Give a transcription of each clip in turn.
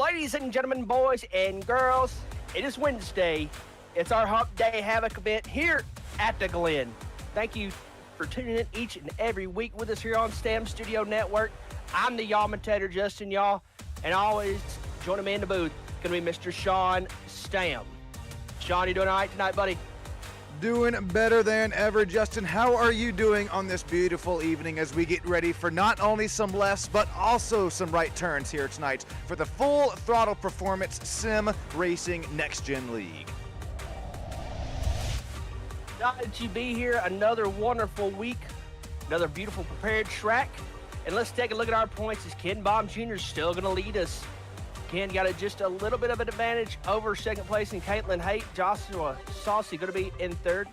Ladies and gentlemen, boys and girls, it is Wednesday. It's our Hump Day Havoc event here at the Glen. Thank you for tuning in each and every week with us here on STEM Studio Network. I'm the Yawmentator, Justin, y'all, and always joining me in the booth going to be Mr. Sean Stam. Sean, you doing all right tonight, buddy? Doing better than ever, Justin. How are you doing on this beautiful evening as we get ready for not only some lefts, but also some right turns here tonight for the Full Throttle Performance Sim Racing Next Gen League? Glad to be here. Another wonderful week, another beautiful prepared track. And let's take a look at our points as Ken Baum Jr. is still going to lead us. Ken got just a little bit of an advantage over second place in Caitlin Haight. Joshua Saucy going to be in third.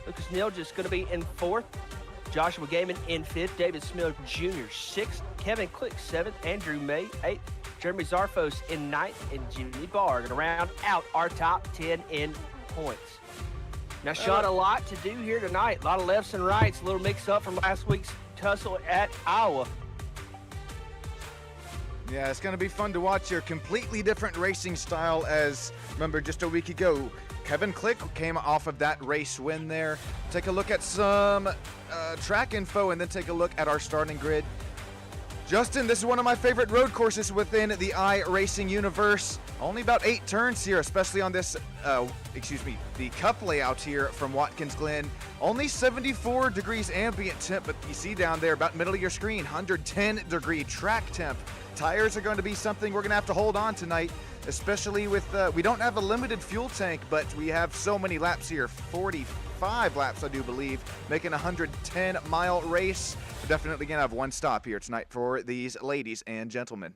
Lucas Neal just going to be in fourth. Joshua Gaiman in fifth. David Smith Jr. sixth. Kevin Click seventh. Andrew May eighth. Jeremy Zarfos in ninth. And Jimmy Barr going to round out our top 10 in points. Now, Sean, a lot to do here tonight. A lot of lefts and rights. A little mix up from last week's tussle at Iowa. Yeah, it's going to be fun to watch your completely different racing style as, remember, just a week ago, Kevin Click came off of that race win there. Take a look at some track info and then take a look at our starting grid. Justin, this is one of my favorite road courses within the iRacing universe. Only about 8 turns here, especially on this, the cup layout here from Watkins Glen. Only 74 degrees ambient temp, but you see down there about middle of your screen, 110 degree track temp. Tires are going to be something we're going to have to hold on tonight, especially with, we don't have a limited fuel tank, but we have so many laps here, 45 laps, I do believe, making a 110-mile race. We're definitely going to have one stop here tonight for these ladies and gentlemen.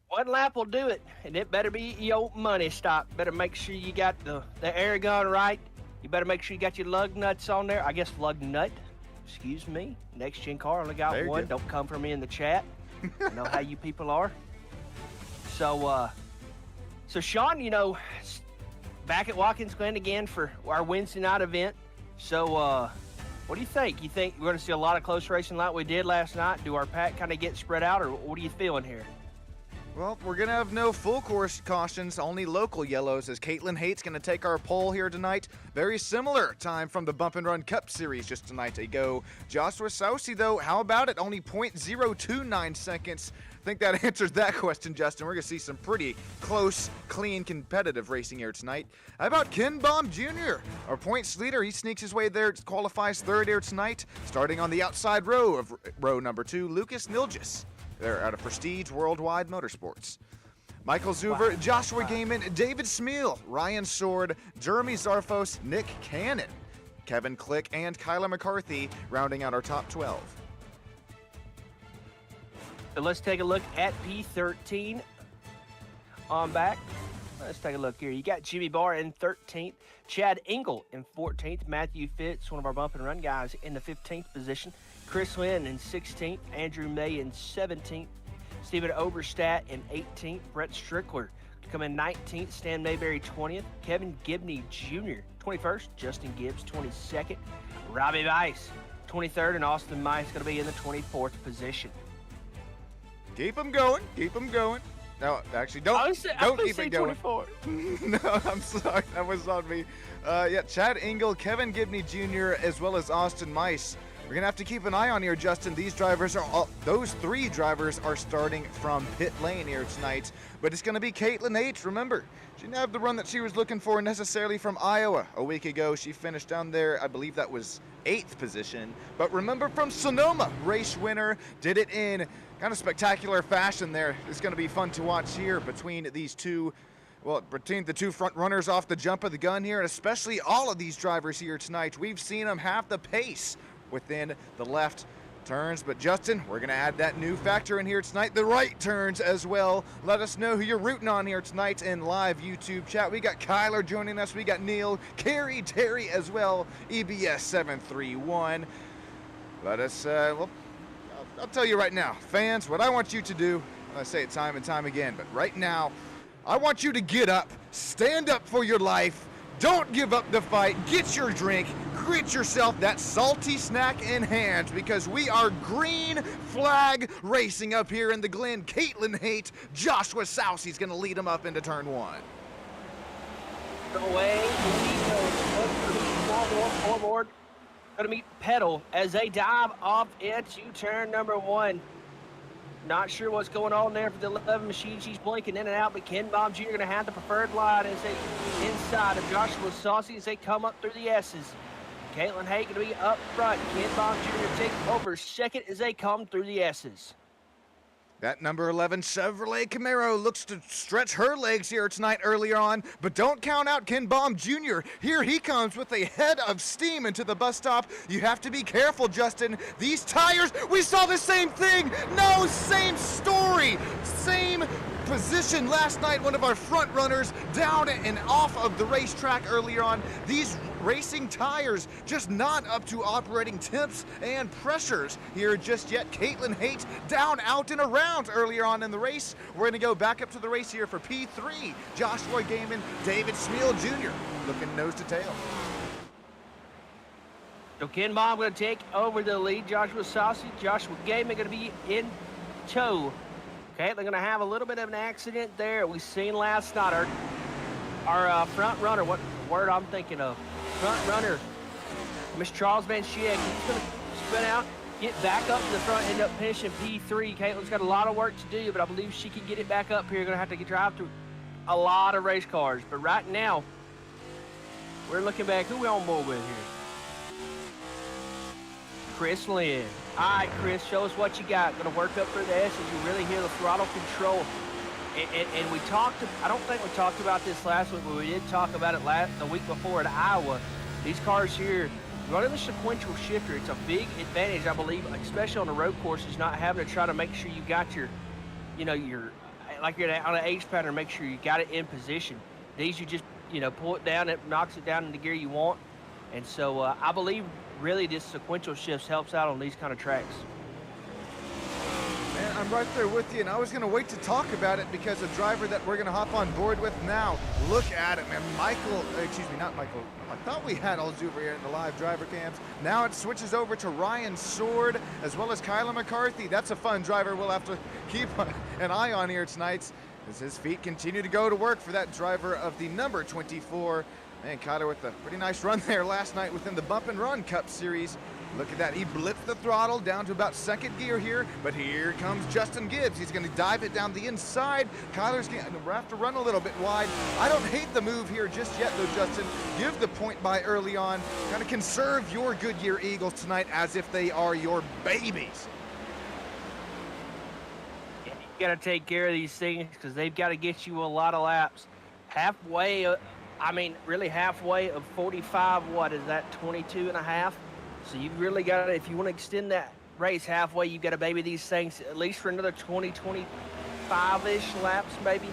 One lap will do it, and it better be your money stop. Better make sure you got the air gun right. You better make sure you got your lug nuts on there. I guess lug nut. Excuse me. Next gen car only got one. Go. Don't come for me in the chat. I know how you people are. So Sean, back at Watkins Glen again for our Wednesday night event. So, what do you think? You think we're going to see a lot of close racing like we did last night? Do our pack kind of get spread out, or what are you feeling here? Well, we're going to have no full course cautions, only local yellows, as Caitlin Haight's going to take our pole here tonight. Very similar time from the Bump and Run Cup Series just tonight ago. Joshua Saucy, though, how about it? Only 0.029 seconds. I think that answers that question, Justin. We're going to see some pretty close, clean, competitive racing here tonight. How about Ken Baum Jr., our points leader? He sneaks his way there, qualifies third here tonight. Starting on the outside row of row number 2, Lucas Nilgis. They're out of Prestige Worldwide Motorsports. Michael Zuver, Joshua Gaiman, David Smeal, Ryan Sword, Jeremy Zarfos, Nick Cannon, Kevin Click, and Kyla McCarthy rounding out our top 12. So let's take a look at P13 on back. Let's take a look here. You got Jimmy Barr in 13th, Chad Engel in 14th, Matthew Fitz, one of our bump and run guys, in the 15th position. Chris Lynn in 16th, Andrew May in 17th, Stephen Oberstadt in 18th, Brett Strickler to come in 19th, Stan Mayberry 20th, Kevin Gibney Jr. 21st, Justin Gibbs 22nd, Robbie Weiss 23rd, and Austin Mice going to be in the 24th position. Keep them going, keep them going. No, actually, don't keep it going. 24. No, I'm sorry, that was on me. Chad Engel, Kevin Gibney Jr., as well as Austin Mice. We're going to have to keep an eye on here, Justin. Those 3 drivers are starting from pit lane here tonight. But it's going to be Caitlin Haight. Remember, she didn't have the run that she was looking for necessarily from Iowa. A week ago, she finished down there, I believe that was 8th position. But remember, from Sonoma, race winner, did it in kind of spectacular fashion there. It's going to be fun to watch here between these two. Well, between the 2 front runners off the jump of the gun here, and especially all of these drivers here tonight. We've seen them have the pace within the left turns, but Justin, we're going to add that new factor in here tonight, the right turns as well. Let us know who you're rooting on here tonight in live YouTube chat. We got Kyler joining us, we got Neil, Carrie, Terry as well, EBS 731. Let us, I'll tell you right now, fans, what I want you to do, I say it time and time again, but right now, I want you to get up, stand up for your life, don't give up the fight, get your drink, Get yourself that salty snack in hand because we are green flag racing up here in the Glen. Caitlin Haight, Joshua Sousey's going to lead them up into turn 1. Away, forward. Going to meet Pedal as they dive off into turn number 1. Not sure what's going on there for the 11 machine. She's blinking in and out, but Ken Baum Jr. going to have the preferred line as they inside of Joshua Saucy as they come up through the S's. Caitlin Haight going to be up front. Ken Baum Jr. takes over second as they come through the S's. That number 11 Chevrolet Camaro looks to stretch her legs here tonight earlier on, but don't count out Ken Baum Jr. Here he comes with a head of steam into the bus stop. You have to be careful, Justin. These tires, we saw the same thing. No, same story. Same position last night. One of our front runners down and off of the racetrack earlier on. These racing tires just not up to operating temps and pressures here just yet. Caitlin Haight down, out, and around earlier on in the race. We're going to go back up to the race here for P3. Joshua Gaiman, David Smeal Jr. looking nose to tail. So Ken Baum going to take over the lead. Joshua Saucy, Joshua Gaiman going to be in tow. Okay, they're going to have a little bit of an accident there. We seen last night our front runner, what word I'm thinking of, front runner, Miss Charles Van Schick. He's going to spin out, get back up to the front, end up finishing P3. Caitlin's got a lot of work to do, but I believe she can get it back up here. Going to have to drive through a lot of race cars. But right now, we're looking back. Who we on board with here? Chris Lynn. All right, Chris, show us what you got. Going to work up through the S's. You really hear the throttle control. And we talked, I don't think we talked about this last week, but we did talk about it the week before at Iowa. These cars here, running the sequential shifter, it's a big advantage, I believe, especially on the road courses, not having to try to make sure you got your, like you're on an H pattern, make sure you got it in position. These, you just, pull it down, it knocks it down in the gear you want. And so I believe really this sequential shifts helps out on these kind of tracks. Man, I'm right there with you, and I was going to wait to talk about it because the driver that we're going to hop on board with now, look at it, man. Not Michael. I thought we had Alzuber here in the live driver cams. Now it switches over to Ryan Sword as well as Kyla McCarthy. That's a fun driver we'll have to keep an eye on here tonight as his feet continue to go to work for that driver of the number 24. Man, Kyler with a pretty nice run there last night within the Bump and Run Cup Series. Look at that. He blipped the throttle down to about second gear here, but here comes Justin Gibbs. He's going to dive it down the inside. Kyler's going to have to run a little bit wide. I don't hate the move here just yet, though, Justin. Give the point by early on. Kind of conserve your Goodyear Eagles tonight as if they are your babies. Yeah, you got to take care of these things because they've got to get you a lot of laps. Halfway of 45, what is that, 22 and a half? So you've really got to, if you want to extend that race halfway, you've got to baby these things at least for another 20, 25-ish laps maybe.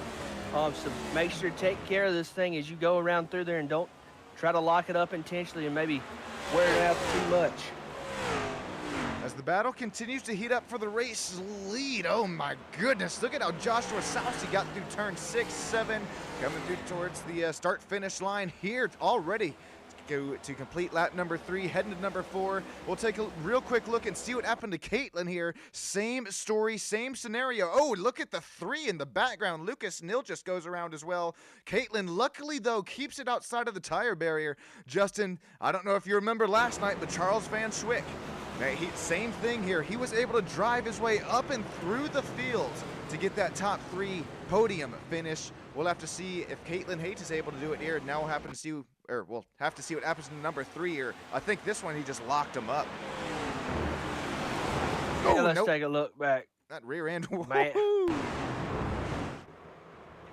So make sure to take care of this thing as you go around through there and don't try to lock it up intentionally and maybe wear it out too much. As the battle continues to heat up for the race lead, oh my goodness, look at how Joshua Sousey got through turn 6, 7, coming through towards the start-finish line here already. Go to complete lap number 3, heading to number 4. We'll take a real quick look and see what happened to Caitlin here. Same story, same scenario. Oh, look at the 3 in the background. Lucas Nil just goes around as well. Caitlin, luckily, though, keeps it outside of the tire barrier. Justin, I don't know if you remember last night, but Charles Van Schick, same thing here. He was able to drive his way up and through the fields to get that top 3 podium finish. We'll have to see if Caitlin Haight is able to do it here. Now we'll have to see what happens to number 3 here. I think this one he just locked him up. Oh, let's take a look back. That rear end.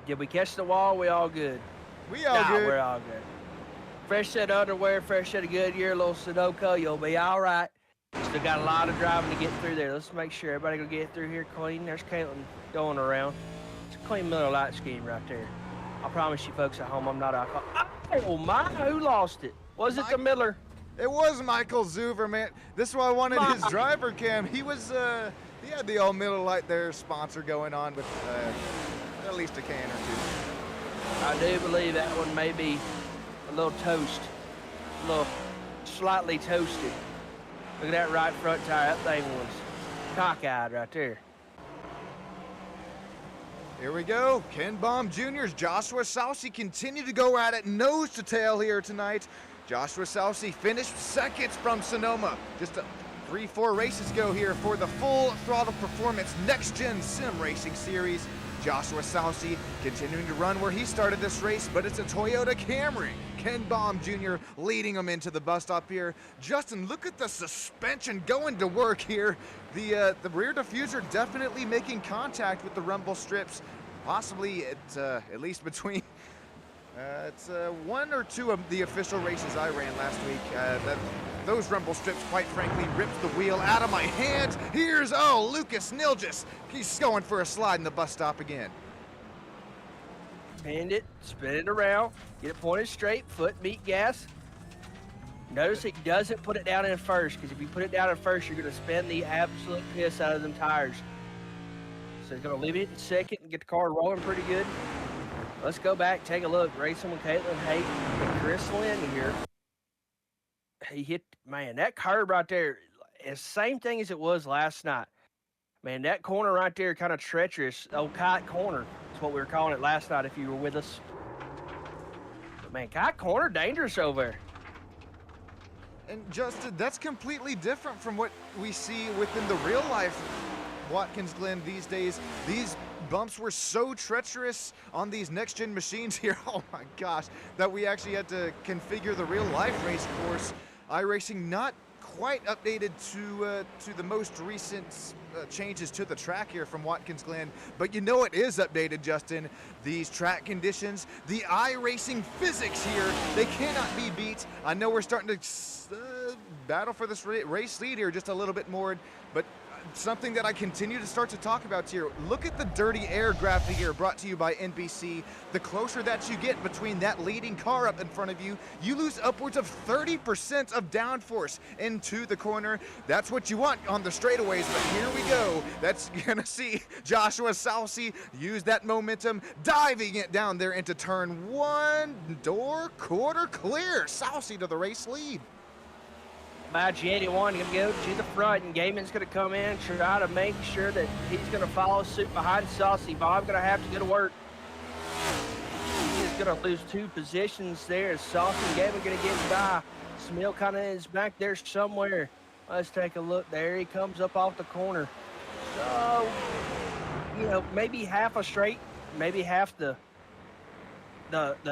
Did we catch the wall? We all good? We all good. We're all good. Fresh set of underwear, fresh set of Goodyear, a little Sudoku, you'll be all right. Still got a lot of driving to get through there. Let's make sure everybody will get through here clean. There's Caitlin going around. It's a clean Miller Lite scheme right there. I promise you folks at home, I'm not alcohol. Oh my, who lost it? Was it the Miller? It was Michael Zuver, man. This is why I wanted his driver cam. He was, he had the old Miller Lite there sponsor going on with at least a can or two. I do believe that one may be a little toast. A little slightly toasted. Look at that right front tire. That thing was cockeyed right there. Here we go. Ken Baum Jr.'s Joshua Salsi continue to go at it nose to tail here tonight. Joshua Salsi finished seconds from Sonoma. Just 3-4 races go here for the Full Throttle Performance Next Gen Sim Racing Series. Joshua Salsi continuing to run where he started this race, but it's a Toyota Camry. Ken Baum Jr. leading him into the bus stop here. Justin, look at the suspension going to work here. The rear diffuser definitely making contact with the rumble strips. Possibly at least between it's one or two of the official races I ran last week. Those rumble strips, quite frankly, ripped the wheel out of my hands. Here's, Lucas Nilgis. He's going for a slide in the bus stop again. Bend it, spin it around, get it pointed straight, foot meet gas. Notice it doesn't put it down in first, because if you put it down in first, you're going to spin the absolute piss out of them tires. So it's going to leave it in second and get the car rolling pretty good. Let's go back, take a look. Racing with Caitlin Haight and Chris Lynn here. He hit, man, that curb right there, is same thing as it was last night. Man, that corner right there, kind of treacherous, old kite corner. That's what we were calling it last night if you were with us. But man, kite corner, dangerous over there. And Justin, that's completely different from what we see within the real life Watkins Glen these days. These bumps were so treacherous on these next gen machines here, oh my gosh, that we actually had to configure the real life race course. iRacing not quite updated to the most recent changes to the track here from Watkins Glen, but you know it is updated, Justin. These track conditions, the iRacing physics here, they cannot be beat. I know we're starting to battle for this race lead here just a little bit more, but something that I continue to start to talk about here. Look at the dirty air graphic here brought to you by NBC. The closer that you get between that leading car up in front of you, you lose upwards of 30% of downforce into the corner. That's what you want on the straightaways, but here we go. That's gonna see Joshua Salsi use that momentum, diving it down there into turn one, door quarter clear. Salsi to the race lead. By January, going to go to the front, and Gaiman's going to come in, try to make sure that he's going to follow suit behind Saucy. Bob going to have to go to work. He's going to lose 2 positions there. Saucy and Gaiman going to get by. Smil kind of is back there somewhere. Let's take a look. There he comes up off the corner. So, you know, maybe half a straight, maybe half the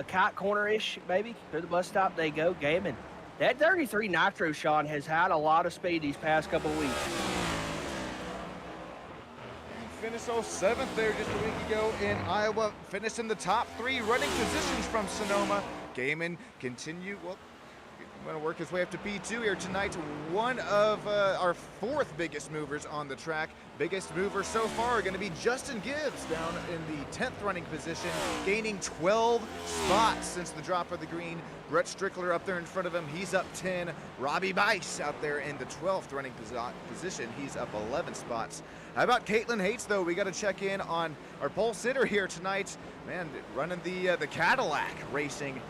kite corner-ish, maybe. Through the bus stop they go. Gaiman. That 33 Nitro, Sean, has had a lot of speed these past couple of weeks. Finished 7th there just a week ago in Iowa. Finished in the top 3 running positions from Sonoma. Gaiman continue, well, going to work his way up to P2 here tonight. One of our 4th biggest movers on the track. Biggest mover so far going to be Justin Gibbs down in the 10th running position, gaining 12 spots since the drop of the green. Brett Strickler up there in front of him, he's up 10. Robbie Bice out there in the 12th running position, he's up 11 spots. How about Caitlin Hates, though? We got to check in on our pole sitter here tonight. Man, running the Cadillac Racing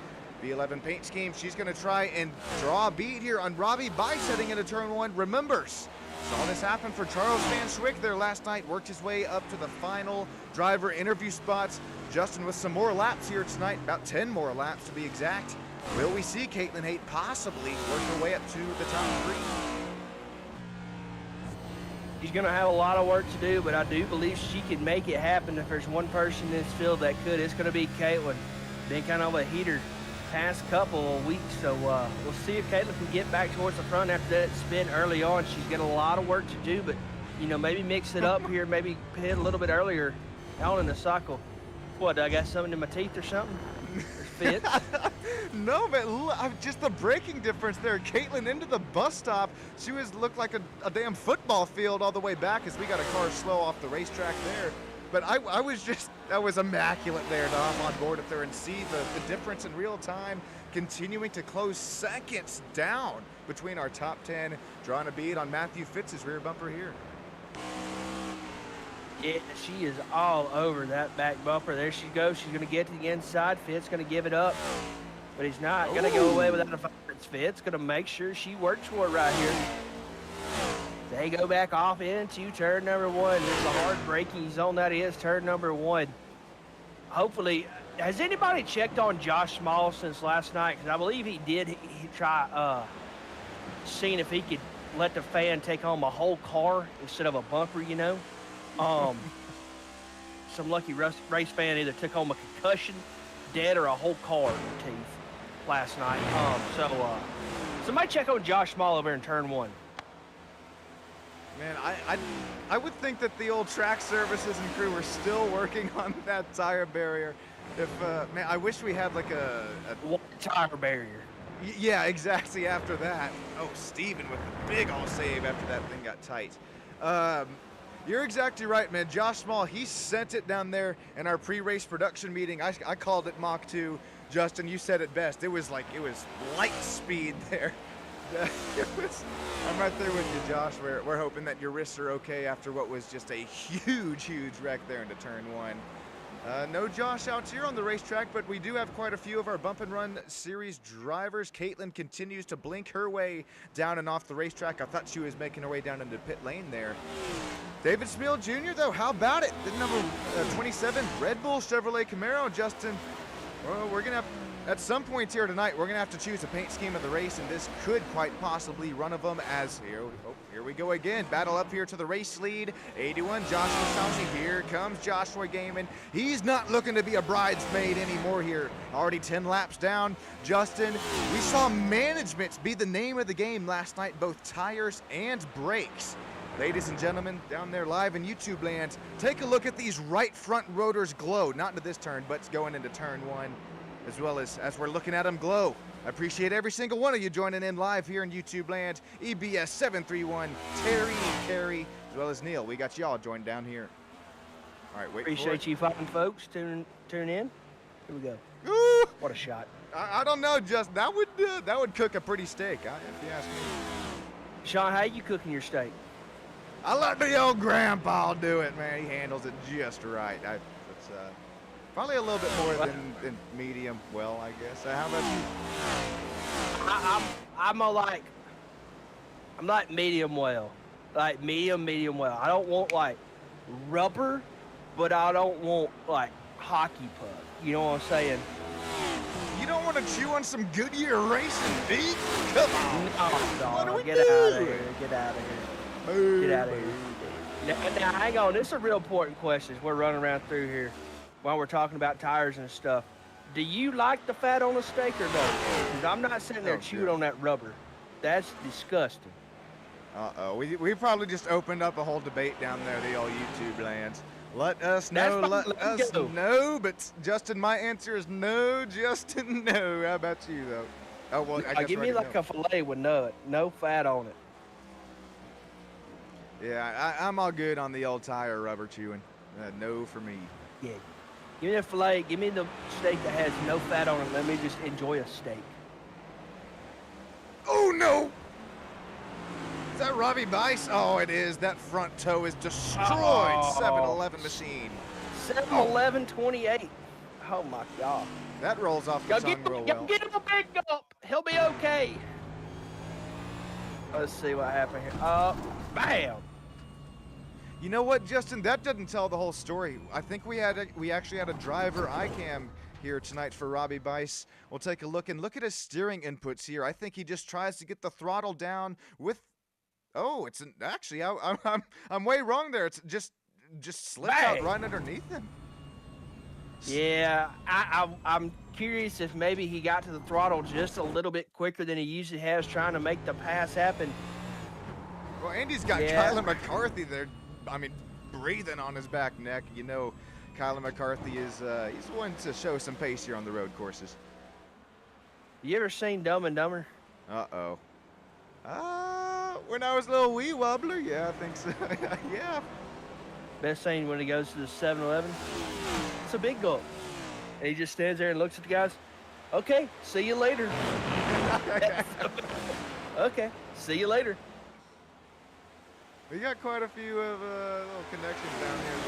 V11 paint scheme. She's going to try and draw a bead here on Robbie Bice heading into turn 1. Remembers, saw this happen for Charles Van Schwick there last night, worked his way up to the final driver interview spots. Justin with some more laps here tonight, about 10 more laps to be exact. Will we see Caitlin Haight possibly work her way up to the top 3? She's going to have a lot of work to do, but I do believe she can make it happen. If there's one person in this field that could, it's going to be Caitlin. Been kind of a heater past couple of weeks, so we'll see if Caitlin can get back towards the front after that spin early on. She's got a lot of work to do, but, you know, maybe mix it up here, maybe hit a little bit earlier out in the cycle. What, I got something in my teeth or something? Fits. No, but just the braking difference there. Caitlin into the bus stop. She looked like a damn football field all the way back as we got a car slow off the racetrack there. But that was immaculate there to hop on board up there and see the difference in real time, continuing to close seconds down between our top 10, drawing a bead on Matthew Fitz's rear bumper here. Yeah, she is all over that back bumper. There she goes. She's going to get to the inside. Fitz going to give it up, but he's not going to go away without a fire. Fitz going to make sure she works for it right here. They go back off into turn number 1. There's a hard braking zone. That is turn number 1. Hopefully, has anybody checked on Josh Small since last night? Because I believe he did. He try seeing if he could let the fan take home a whole car instead of a bumper, you know. Some lucky race fan either took home a concussion, dead, or a whole car in the teeth last night. Somebody check on Josh Small over in turn 1. Man, I would think that the old track services and crew were still working on that tire barrier. If man, I wish we had like a tire barrier. Yeah, exactly. After that, oh, Steven with the big old save after that thing got tight. You're exactly right, man. Josh Small, he sent it down there in our pre-race production meeting. I called it Mach 2. Justin, you said it best. It was light speed there. I'm right there with you, Josh. We're hoping that your wrists are okay after what was just a huge wreck there into turn 1. No Josh out here on the racetrack, but we do have quite a few of our Bump and Run Series drivers. Caitlin continues to blink her way down and off the racetrack. I thought she was making her way down into pit lane there. David Smeal Jr., though, how about it? The number 27 Red Bull Chevrolet Camaro, Justin. Well, we're going to have, at some points here tonight, we're going to have to choose a paint scheme of the race, and this could quite possibly one of them as here we go again. Battle up here to the race lead. 81, Joshua Saucy. Here comes Joshua Gaiman. He's not looking to be a bridesmaid anymore here. Already 10 laps down. Justin, we saw management be the name of the game last night, both tires and brakes. Ladies and gentlemen, down there live in YouTube land, take a look at these right front rotors glow. Not into this turn, but going into turn 1, as well as we're looking at them glow. I appreciate every single one of you joining in live here in YouTube land. EBS 731, Terry, Carrie, as well as Neil. We got y'all joined down here. All right, wait. Appreciate you fine folks tune in. Here we go. Ooh, what a shot! I don't know, just that would cook a pretty steak, if you ask me. Sean, how you cooking your steak? I let the old grandpa do it, man. He handles it just right. It's probably a little bit more than medium well, I guess. How about you? I'm like medium well, like medium well. I don't want like rubber, but I don't want like hockey puck. You know what I'm saying? You don't want to chew on some Goodyear racing beef? Come on. No, get out of here. Get out of here. Get out of here. Now, hang on. This is a real important question. We're running around through here while we're talking about tires and stuff. Do you like the fat on a steak or no? Because I'm not sitting there chewing on that rubber. That's disgusting. Uh-oh. We probably just opened up a whole debate down there, the old YouTube lands. Let us know. Let us know. But, Justin, my answer is no. Justin, no. How about you, though? Oh, well, I guess give me like a filet with no fat on it. Yeah, I'm all good on the old tire rubber chewing. No for me. Yeah. Give me the filet. Give me the steak that has no fat on it. Let me just enjoy a steak. Oh, no! Is that Robbie Bice? Oh, it is. That front toe is destroyed. 7-Eleven machine. 7-Eleven 28. Oh, my God. That rolls off the tongue real well. Get him a big gulp. He'll be okay. Let's see what happened here. Bam! You know what, Justin? That doesn't tell the whole story. I think we actually had a driver ICAM here tonight for Robbie Bice. We'll take a look and look at his steering inputs here. I think he just tries to get the throttle down with. Oh, it's actually I'm way wrong there. It's just slipped out right underneath him. Yeah, I'm curious if maybe he got to the throttle just a little bit quicker than he usually has, trying to make the pass happen. Well, Andy's got Kyler McCarthy there. I mean, breathing on his back neck. You know, Kyler McCarthy is he's one to show some pace here on the road courses. You ever seen Dumb and Dumber? Uh-oh. When I was a little wee wobbler, yeah, I think so. Yeah. Best scene when he goes to the 7-Eleven. It's a big gulp. And he just stands there and looks at the guys. Okay, see you later. Okay, see you later. We got quite a few of little connections down here in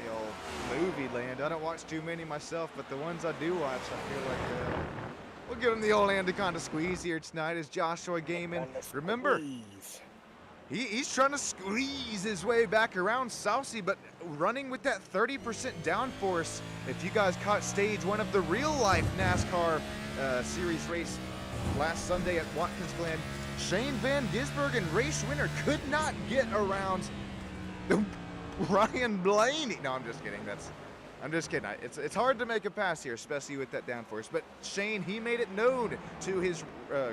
the old movie land. I don't watch too many myself, but the ones I do watch, I feel like, We'll give him the old Anaconda squeeze here tonight as Joshua Gaiman. Remember, he's trying to squeeze his way back around Saucy, but running with that 30% downforce. If you guys caught stage one of the real-life NASCAR series race last Sunday at Watkins, Glen, Shane Van Gisbergen, race winner, could not get around Ryan Blaney. No, I'm just kidding. I'm just kidding. It's hard to make a pass here, especially with that downforce. But Shane, he made it known to his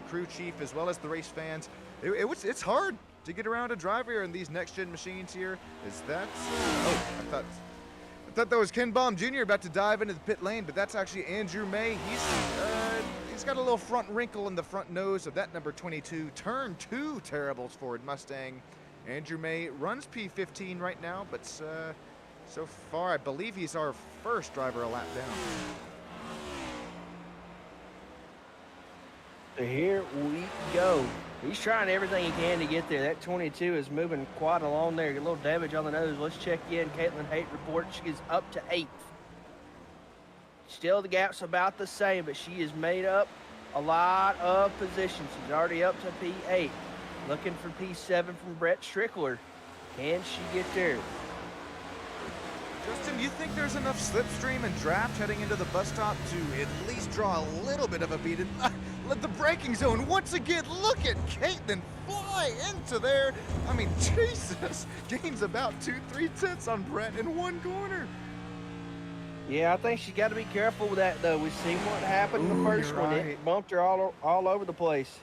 crew chief as well as the race fans. It's hard to get around a driver here in these next-gen machines here. Is that? Oh, I thought that was Ken Baum Jr. about to dive into the pit lane, but that's actually Andrew May. He's got a little front wrinkle in the front nose of that number 22, turn 2 Terribles Ford Mustang. Andrew May runs P15 right now, but so far I believe he's our first driver a lap down. So here we go. He's trying everything he can to get there. That 22 is moving quite along there. A little damage on the nose. Let's check in. Caitlin Haight reports she's up to 8th. Still the gap's about the same, but she has made up a lot of positions. She's already up to P8. Looking for P7 from Brett Strickler. Can she get there? Justin, you think there's enough slipstream and draft heading into the bus stop to at least draw a little bit of a beat? Let the braking zone once again. Look at Caitlin fly into there. I mean, Jesus. Gains about 2-3 tenths on Brett in one corner. Yeah, I think she's got to be careful with that, though. We've seen what happened in the first one. Right. It bumped her all over the place.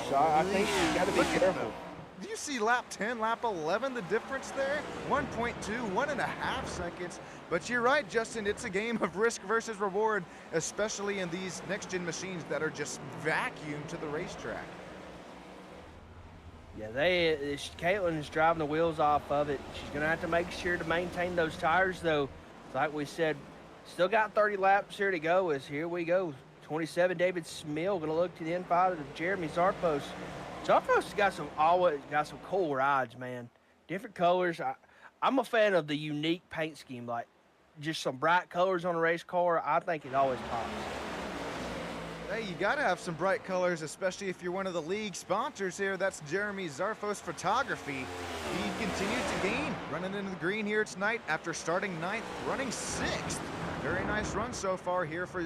So I think she's got to be careful. Do you see lap 10, lap 11, the difference there? 1.2, 1.5 seconds. But you're right, Justin, it's a game of risk versus reward, especially in these next-gen machines that are just vacuumed to the racetrack. Yeah, Caitlin is driving the wheels off of it. She's going to have to make sure to maintain those tires, though. Like we said, still got 30 laps here to go as here we go. 27, David Smill going to look to the inside of Jeremy Zarpos. Zarpos has got some cool rides, man. Different colors. I'm a fan of the unique paint scheme, like just some bright colors on a race car. I think it always pops. Hey, you got to have some bright colors, especially if you're one of the league sponsors here. That's Jeremy Zarfos Photography. He continues to gain, running into the green here tonight after starting 9th, running 6th. Very nice run so far here for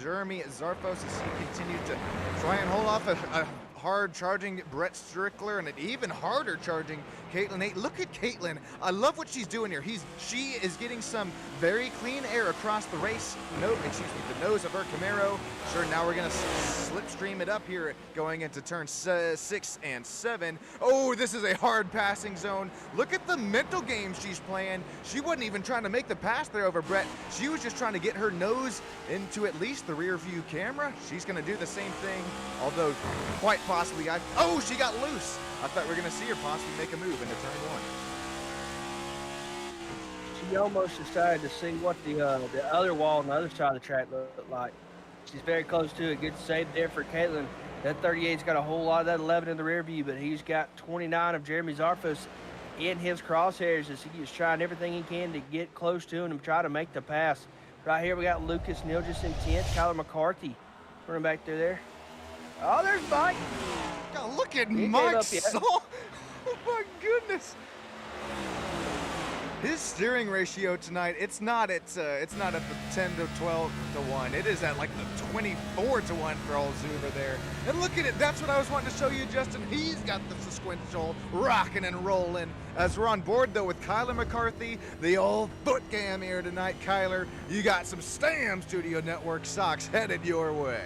Jeremy Zarfos as he continues to try and hold off a hard charging Brett Strickler and an even harder charging Caitlin Haight. Look at Caitlin. I love what she's doing here. She is getting some very clean air across the the nose of her Camaro. Sure, now we're gonna slipstream it up here going into turn 6 and 7. Oh, this is a hard passing zone. Look at the mental game she's playing. She wasn't even trying to make the pass there over Brett. She was just trying to get her nose into at least the rear view camera. She's gonna do the same thing, although quite possibly she got loose. I thought we were gonna see her possibly make a move into turn 1. She almost decided to see what the other wall on the other side of the track looked like. She's very close to it. Good save there for Caitlin. That 38's got a whole lot of that 11 in the rear view, but he's got 29 of Jeremy Zarfos in his crosshairs as he is trying everything he can to get close to him and try to make the pass. Right here we got Lucas Nilgis in 10th, Kyler McCarthy running back there. Oh, there's Mike. God, look at Mike Saul. Oh my goodness. His steering ratio tonight, it's not at the 10 to 12 to 1. It is at like the 24 to 1 for old Zoomer there. And look at it. That's what I was wanting to show you, Justin. He's got the sequential rocking and rolling. As we're on board, though, with Kyler McCarthy, the old foot cam here tonight. Kyler, you got some Stam Studio Network socks headed your way.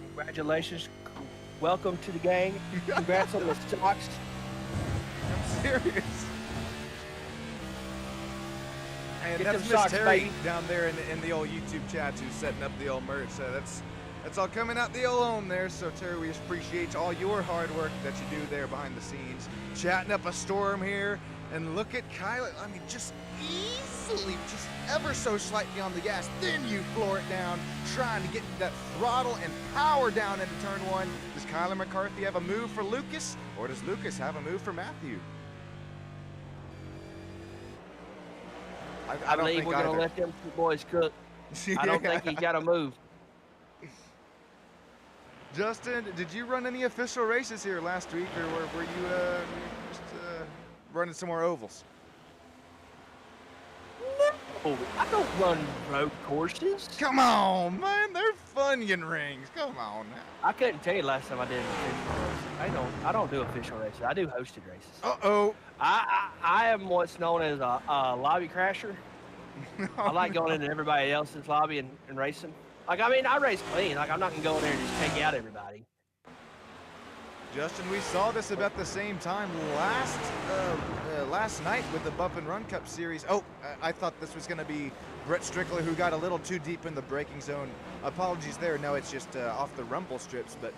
Congratulations. Welcome to the gang. Congrats on the socks. I'm serious. And Get that's them Miss socks, Terry baby. down there in the old YouTube chat who's setting up the old merch. So that's all coming out the old home there. So Terry, we appreciate all your hard work that you do there behind the scenes, chatting up a storm here. And look at Kyler. I mean, just easily, just ever so slightly on the gas. Then you floor it down, trying to get that throttle and power down into turn 1. Does Kyler McCarthy have a move for Lucas, or does Lucas have a move for Matthew? I don't believe think we're going to either. let them two boys cook. I don't think he's got to move. Justin, did you run any official races here last week, or were you just running some more ovals? No, I don't run road courses. Come on, man, they're Funyun rings. Come on now. I couldn't tell you last time I did an official race. I don't do official races. I do hosted races. Uh-oh. I am what's known as a lobby crasher. Oh, I like going into everybody else's lobby and racing. Like, I mean, I race clean. Like, I'm not going to go in there and just take out everybody. Justin, we saw this about the same time last night with the Bump and Run Cup series. Oh, I thought this was going to be Brett Strickler, who got a little too deep in the braking zone. Apologies there. No, it's just off the rumble strips. But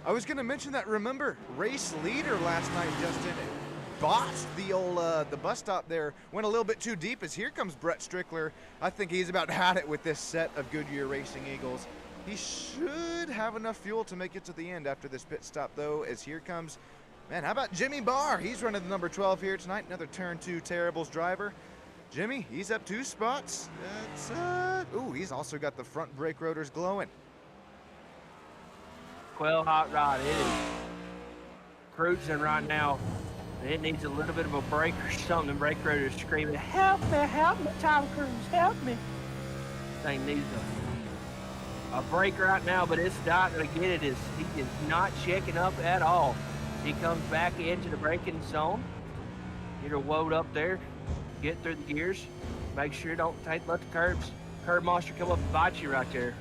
I was going to mention that, remember, race leader last night, Justin, botched the old the bus stop there, went a little bit too deep as here comes Brett Strickler. I think he's about had it with this set of Goodyear Racing Eagles. He should have enough fuel to make it to the end after this pit stop, though, as here comes, man, how about Jimmy Barr? He's running the number 12 here tonight, another Turn 2 Terribles driver. Jimmy, he's up 2 spots. That's, ooh, he's also got the front brake rotors glowing. Quail hot rod, it is cruising right now. It needs a little bit of a break or something. The brake rotors screaming, help me, Tom Cruise, help me. Thing needs a break right now, but it's not going to get it. He is not checking up at all. He comes back into the braking zone. Get her woed up there. Get through the gears. Make sure you don't let the curb monster come up and bite you right there.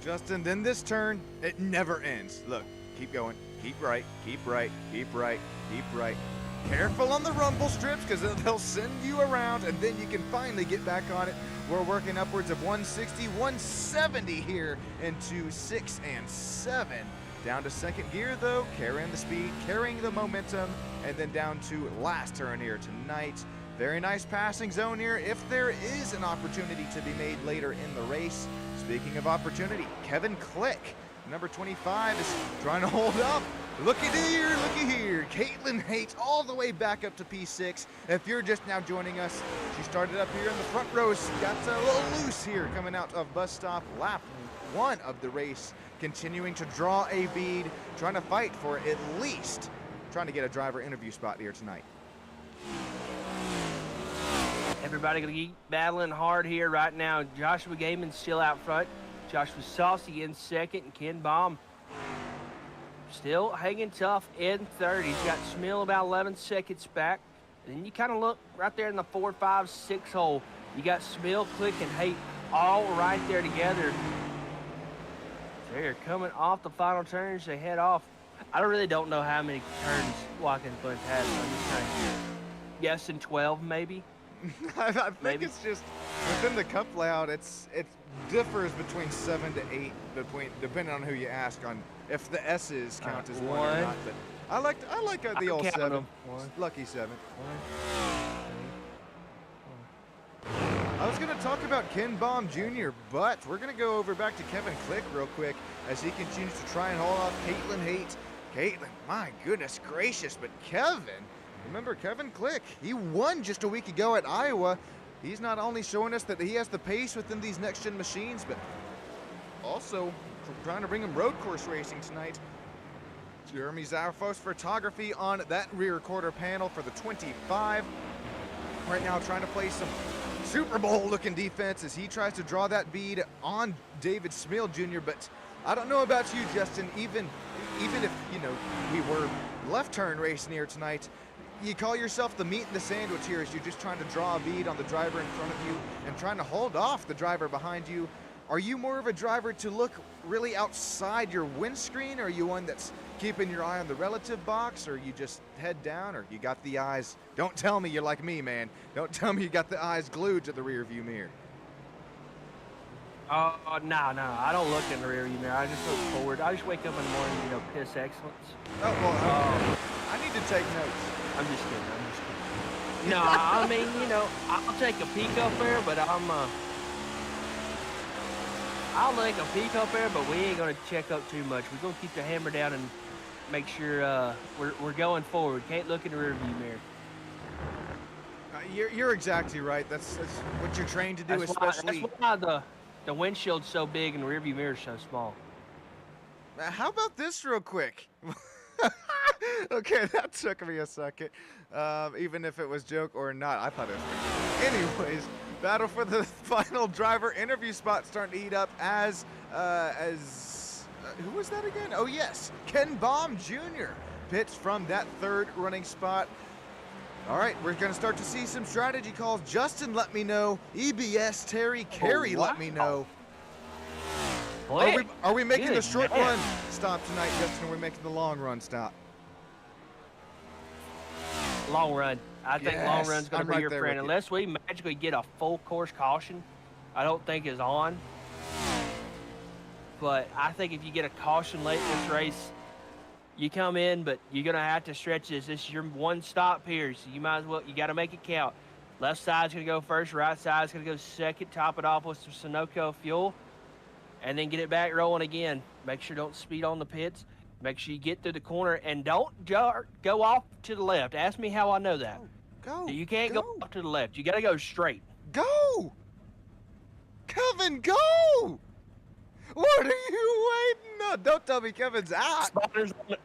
Justin, then this turn, it never ends. Look, keep going. Keep right, keep right, keep right, keep right. Careful on the rumble strips because they'll send you around and then you can finally get back on it. We're working upwards of 160, 170 here into 6 and 7. Down to second gear though, carrying the speed, carrying the momentum, and then down to last turn here tonight. Very nice passing zone here if there is an opportunity to be made later in the race. Speaking of opportunity, Kevin Click, number 25, is trying to hold up. Looky here. Caitlin Haight all the way back up to P6. If you're just now joining us, she started up here in the front rows. Got a little loose here coming out of bus stop lap 1 of the race. Continuing to draw a bead, trying to fight for at least trying to get a driver interview spot here tonight. Everybody gonna keep battling hard here right now. Joshua Gaiman's still out front. Joshua Saucy in second, and Ken Baum still hanging tough in third. He's got Smill about 11 seconds back. And then you kind of look right there in the 4, 5, 6 hole. You got Smill, Click, and Haight all right there together. They're coming off the final turns. They head off. I really don't know how many turns Watkins has. I'm just kind of guessing 12 maybe. I think Maybe. it's just within the cup layout. It differs between 7 to 8, depending on who you ask on if the S's count as one or not. But I like the old 7. Lucky 7. I was going to talk about Ken Baum Jr., but we're going to go over back to Kevin Click real quick as he continues to try and hold off Caitlin Haight. Caitlin, my goodness gracious, but Kevin, remember Kevin Click, he won just a week ago at Iowa. He's not only showing us that he has the pace within these next-gen machines, but also trying to bring him road course racing tonight. Jeremy Zarfos photography on that rear quarter panel for the 25. Right now trying to play some Super Bowl looking defense as he tries to draw that bead on David Smill Jr. But I don't know about you, Justin, even if, you know, we were left turn racing here tonight, you call yourself the meat in the sandwich here as you're just trying to draw a bead on the driver in front of you and trying to hold off the driver behind you. Are you more of a driver to look really outside your windscreen, or are you one that's keeping your eye on the relative box, or you just head down, or you got the eyes? Don't tell me you're like me, man. Don't tell me you got the eyes glued to the rear view mirror. No, I don't look in the rear view mirror. I just look forward. I just wake up in the morning, you know, piss excellence. Oh, well, I need to take notes. I'm just kidding. No, I mean, you know, I'll take a peek up there, but I'll take a peek up there, but we ain't gonna check up too much. We're gonna keep the hammer down and make sure we're going forward. Can't look in the rear view mirror. You're exactly right. That's what you're trained to do, especially. That's why the windshield's so big and the rearview mirror's so small. How about this real quick? Okay, that took me a second. Even if it was joke or not, I thought it was. Anyways, battle for the final driver interview spot starting to heat up as who was that again? Oh yes, Ken Baum Jr. pits from that third running spot. All right, we're going to start to see some strategy calls. Justin, let me know. EBS, Terry, Carey, let me know. Are we making the short run stop tonight, Justin, or are we making the long run stop? Long run. I think long run's going to be your friend. Unless we magically get a full course caution, I don't think is on. But I think if you get a caution late in this race, you come in, but you're going to have to stretch this. This is your one stop here, so you might as well, you got to make it count. Left side's going to go first, right side's going to go second, top it off with some Sunoco fuel, and then get it back rolling again. Make sure don't speed on the pits. Make sure you get through the corner, and don't go off to the left. Ask me how I know that. Go. You can't go off to the left. You got to go straight. Go! Kevin, go! What are you waiting on? Don't tell me Kevin's out.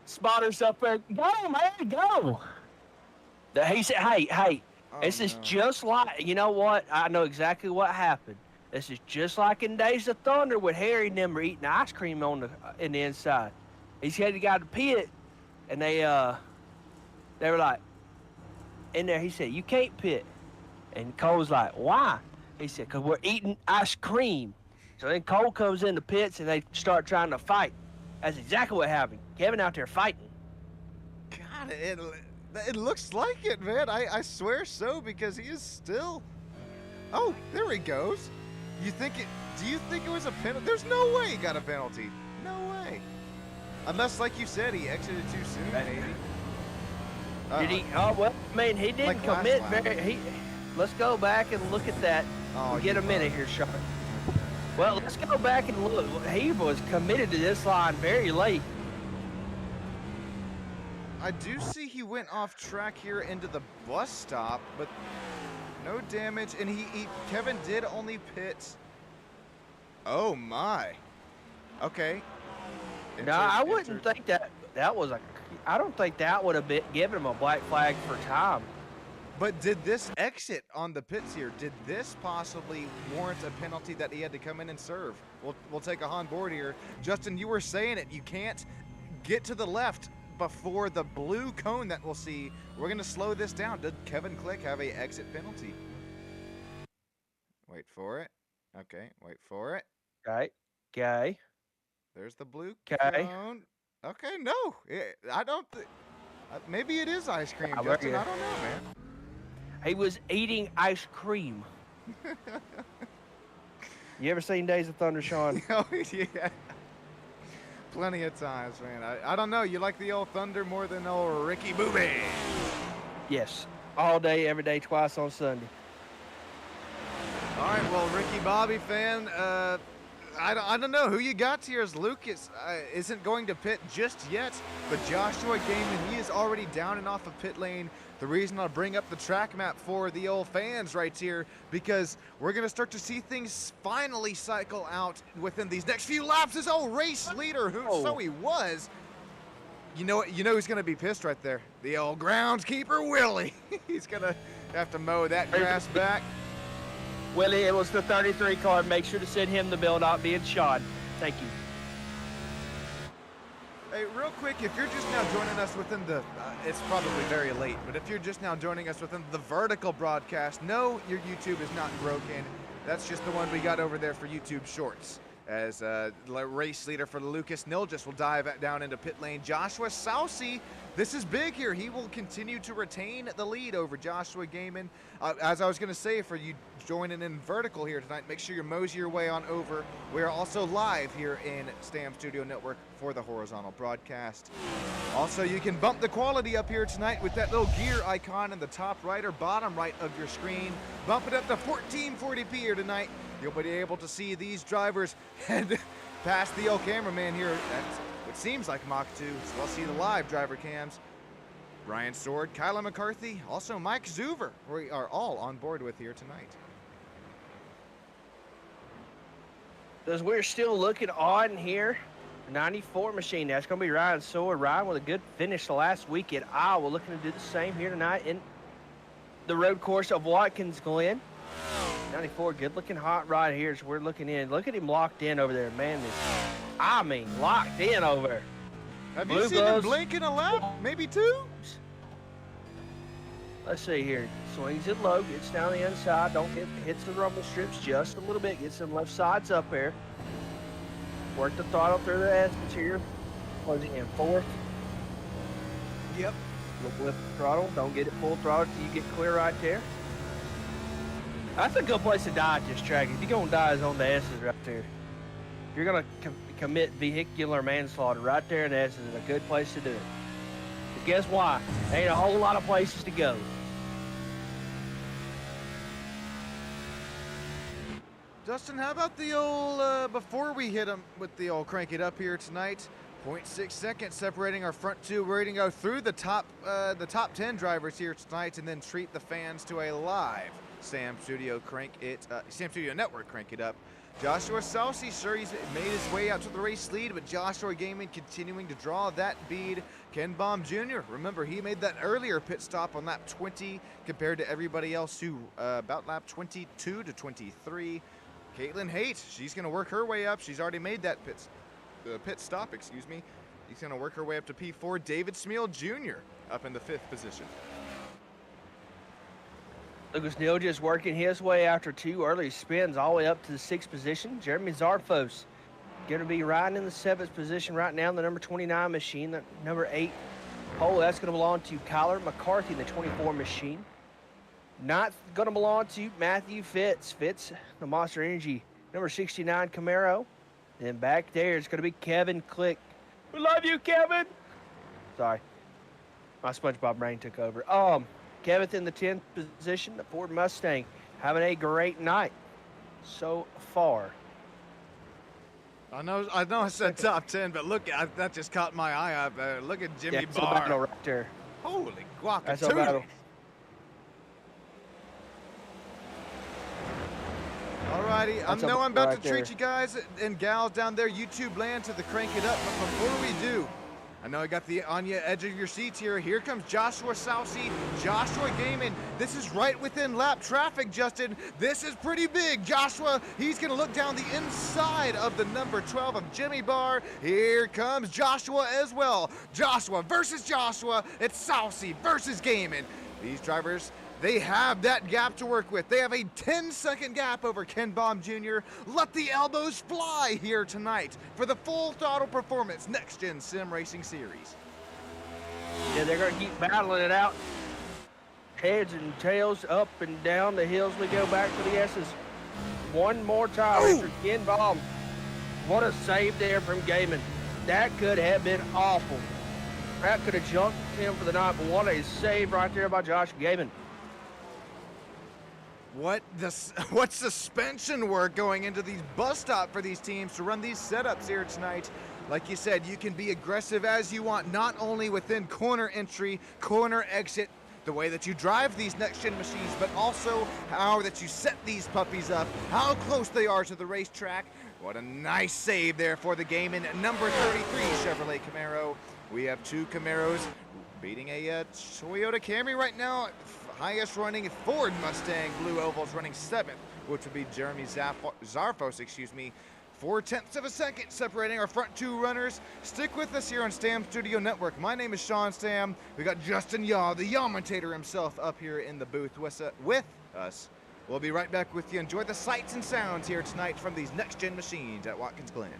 Spotters up there. Go, man, go. He said, hey, this is just like, you know what? I know exactly what happened. This is just like in Days of Thunder with Harry and them were eating ice cream on in the inside. He's had the guy to pit, and they were like, in there, he said, you can't pit. And Cole's like, why? He said, because we're eating ice cream. So then Cole comes in the pits, and they start trying to fight. That's exactly what happened. Kevin out there fighting. God, it looks like it, man. I swear so, because he is still... Oh, there he goes. Do you think it was a penalty? There's no way he got a penalty. No way. Unless, like you said, he exited too soon, maybe. Did he? Oh, well, I mean, he didn't commit very... Let's go back and look at that. Oh, get a minute here, Sean. Well, let's go back and look. He was committed to this line very late. I do see he went off track here into the bus stop, but no damage. And Kevin did only pit. Oh my. Okay. No, I wouldn't think that was I don't think that would have given him a black flag for time. But did this exit on the pits here, did this possibly warrant a penalty that he had to come in and serve? We'll take a on board here. Justin, you were saying it. You can't get to the left before the blue cone that we'll see. We're going to slow this down. Did Kevin Click have a exit penalty? Wait for it. Okay, wait for it. Okay. There's the blue cone. Okay, no. I don't think... maybe it is ice cream, Justin. I don't know, man. He was eating ice cream. You ever seen Days of Thunder, Sean? Oh, yeah. Plenty of times, man. I don't know. You like the old Thunder more than old Ricky Bobby? Yes. All day, every day, twice on Sunday. All right, well, Ricky Bobby fan, I don't know who you got here. As Lucas isn't going to pit just yet, but Joshua Gaiman, he is already down and off of pit lane. The reason I'll bring up the track map for the old fans right here, because we're going to start to see things finally cycle out within these next few laps. This old race leader, so he was. You know who's going to be pissed right there? The old groundskeeper, Willie. He's going to have to mow that grass back. Willie, it was the 33 car. Make sure to send him the bill, not being Sean. Thank you. Hey, real quick, if you're just now joining us within the, it's probably very late, but if you're just now joining us within the vertical broadcast, no, your YouTube is not broken. That's just the one we got over there for YouTube Shorts. As race leader for Lucas Nilgis will dive down into pit lane. Joshua Sousey, this is big here. He will continue to retain the lead over Joshua Gaiman. As I was going to say, for you joining in vertical here tonight, make sure you mosey your way on over. We are also live here in Stam Studio Network for the horizontal broadcast. Also, you can bump the quality up here tonight with that little gear icon in the top right or bottom right of your screen. Bump it up to 1440p here tonight. You'll be able to see these drivers head past the old cameraman here. That's what seems like Mach 2. So we'll see the live driver cams. Ryan Sword, Kyla McCarthy, also Mike Zuver. We are all on board with here tonight. As we're still looking on here, 94 machine. That's going to be Ryan Sword. Ryan with a good finish the last week at Iowa. Looking to do the same here tonight in the road course of Watkins, Glen. 94, good looking hot rod here as we're looking in. Look at him locked in over there, man. Locked in over there. Have Blue you seen gloves. him blink in a lap? Maybe two? Let's see here. Swings it low, gets down the inside, hits the rumble strips just a little bit, gets them left sides up there. Work the throttle through the aspens here. Closing in fourth. Yep. Lift the throttle. Don't get it full throttle till you get clear right there. That's a good place to die at this track. If you're going to die, it's on the S's right there. If you're going to commit vehicular manslaughter, right there in the S's is a good place to do it. But guess why? There ain't a whole lot of places to go. Justin, how about the old, before we hit him with the old crank it up here tonight, 0.6 seconds separating our front two. We're going to go through the top 10 drivers here tonight and then treat the fans to a live Sam Studio Network crank it up. Joshua Salsi, sure, he's made his way out to the race lead, but Joshua Gaming continuing to draw that bead. Ken Baum Jr., remember, he made that earlier pit stop on lap 20 compared to everybody else who about lap 22 to 23. Caitlin Haight, she's going to work her way up. She's already made that pit stop, excuse me. He's going to work her way up to P4. David Smeal Jr. up in the 5th position. Lucas Neal just working his way after two early spins all the way up to the 6th position. Jeremy Zarfos going to be riding in the 7th position right now in the number 29 machine. The number 8 pole, that's going to belong to Kyler McCarthy in the 24 machine. Not going to belong to Matthew Fitz. Fitz, the Monster Energy, number 69 Camaro. Then back there, it's going to be Kevin Click. We love you, Kevin. Sorry. My SpongeBob brain took over. Kevin in the 10th position, the Ford Mustang, having a great night so far. I know I said top 10, but look, that just caught my eye up. Look at Jimmy That's a Barr. battle right there. Holy That's a battle. guacamole. Alrighty, I know I'm about to treat you guys and gals down there, YouTube land, to the crank it up, but before we do, I know I got the on your edge of your seats here. Here comes Joshua Salsi, Joshua Gaiman. This is right within lap traffic, Justin. This is pretty big. Joshua, he's going to look down the inside of the number 12 of Jimmy Barr. Here comes Joshua as well. Joshua versus Joshua. It's Salsi versus Gaiman. These drivers, they have that gap to work with. They have a 10-second gap over Ken Baum Jr. Let the elbows fly here tonight for the Full Throttle Performance Next Gen Sim Racing Series. Yeah, they're going to keep battling it out. Heads and tails, up and down the hills we go back to the S's. One more time for Ken Baum. What a save there from Gaiman. That could have been awful. That could have jumped him for the night, but what a save right there by Josh Gaiman. What suspension work going into these bus stop for these teams to run these setups here tonight. Like you said, you can be aggressive as you want, not only within corner entry, corner exit, the way that you drive these next-gen machines, but also how that you set these puppies up, how close they are to the racetrack. What a nice save there for the game in number 33 Chevrolet Camaro. We have two Camaros beating a Toyota Camry right now. Highest running Ford Mustang Blue Ovals running 7th, which would be Jeremy Zarfos, 4/10 of a second separating our front two runners. Stick with us here on Stam Studio Network. My name is Sean Stam. We got Justin Yaw, the Yawmentator himself, up here in the booth with us. We'll be right back with you. Enjoy the sights and sounds here tonight from these next-gen machines at Watkins Glen.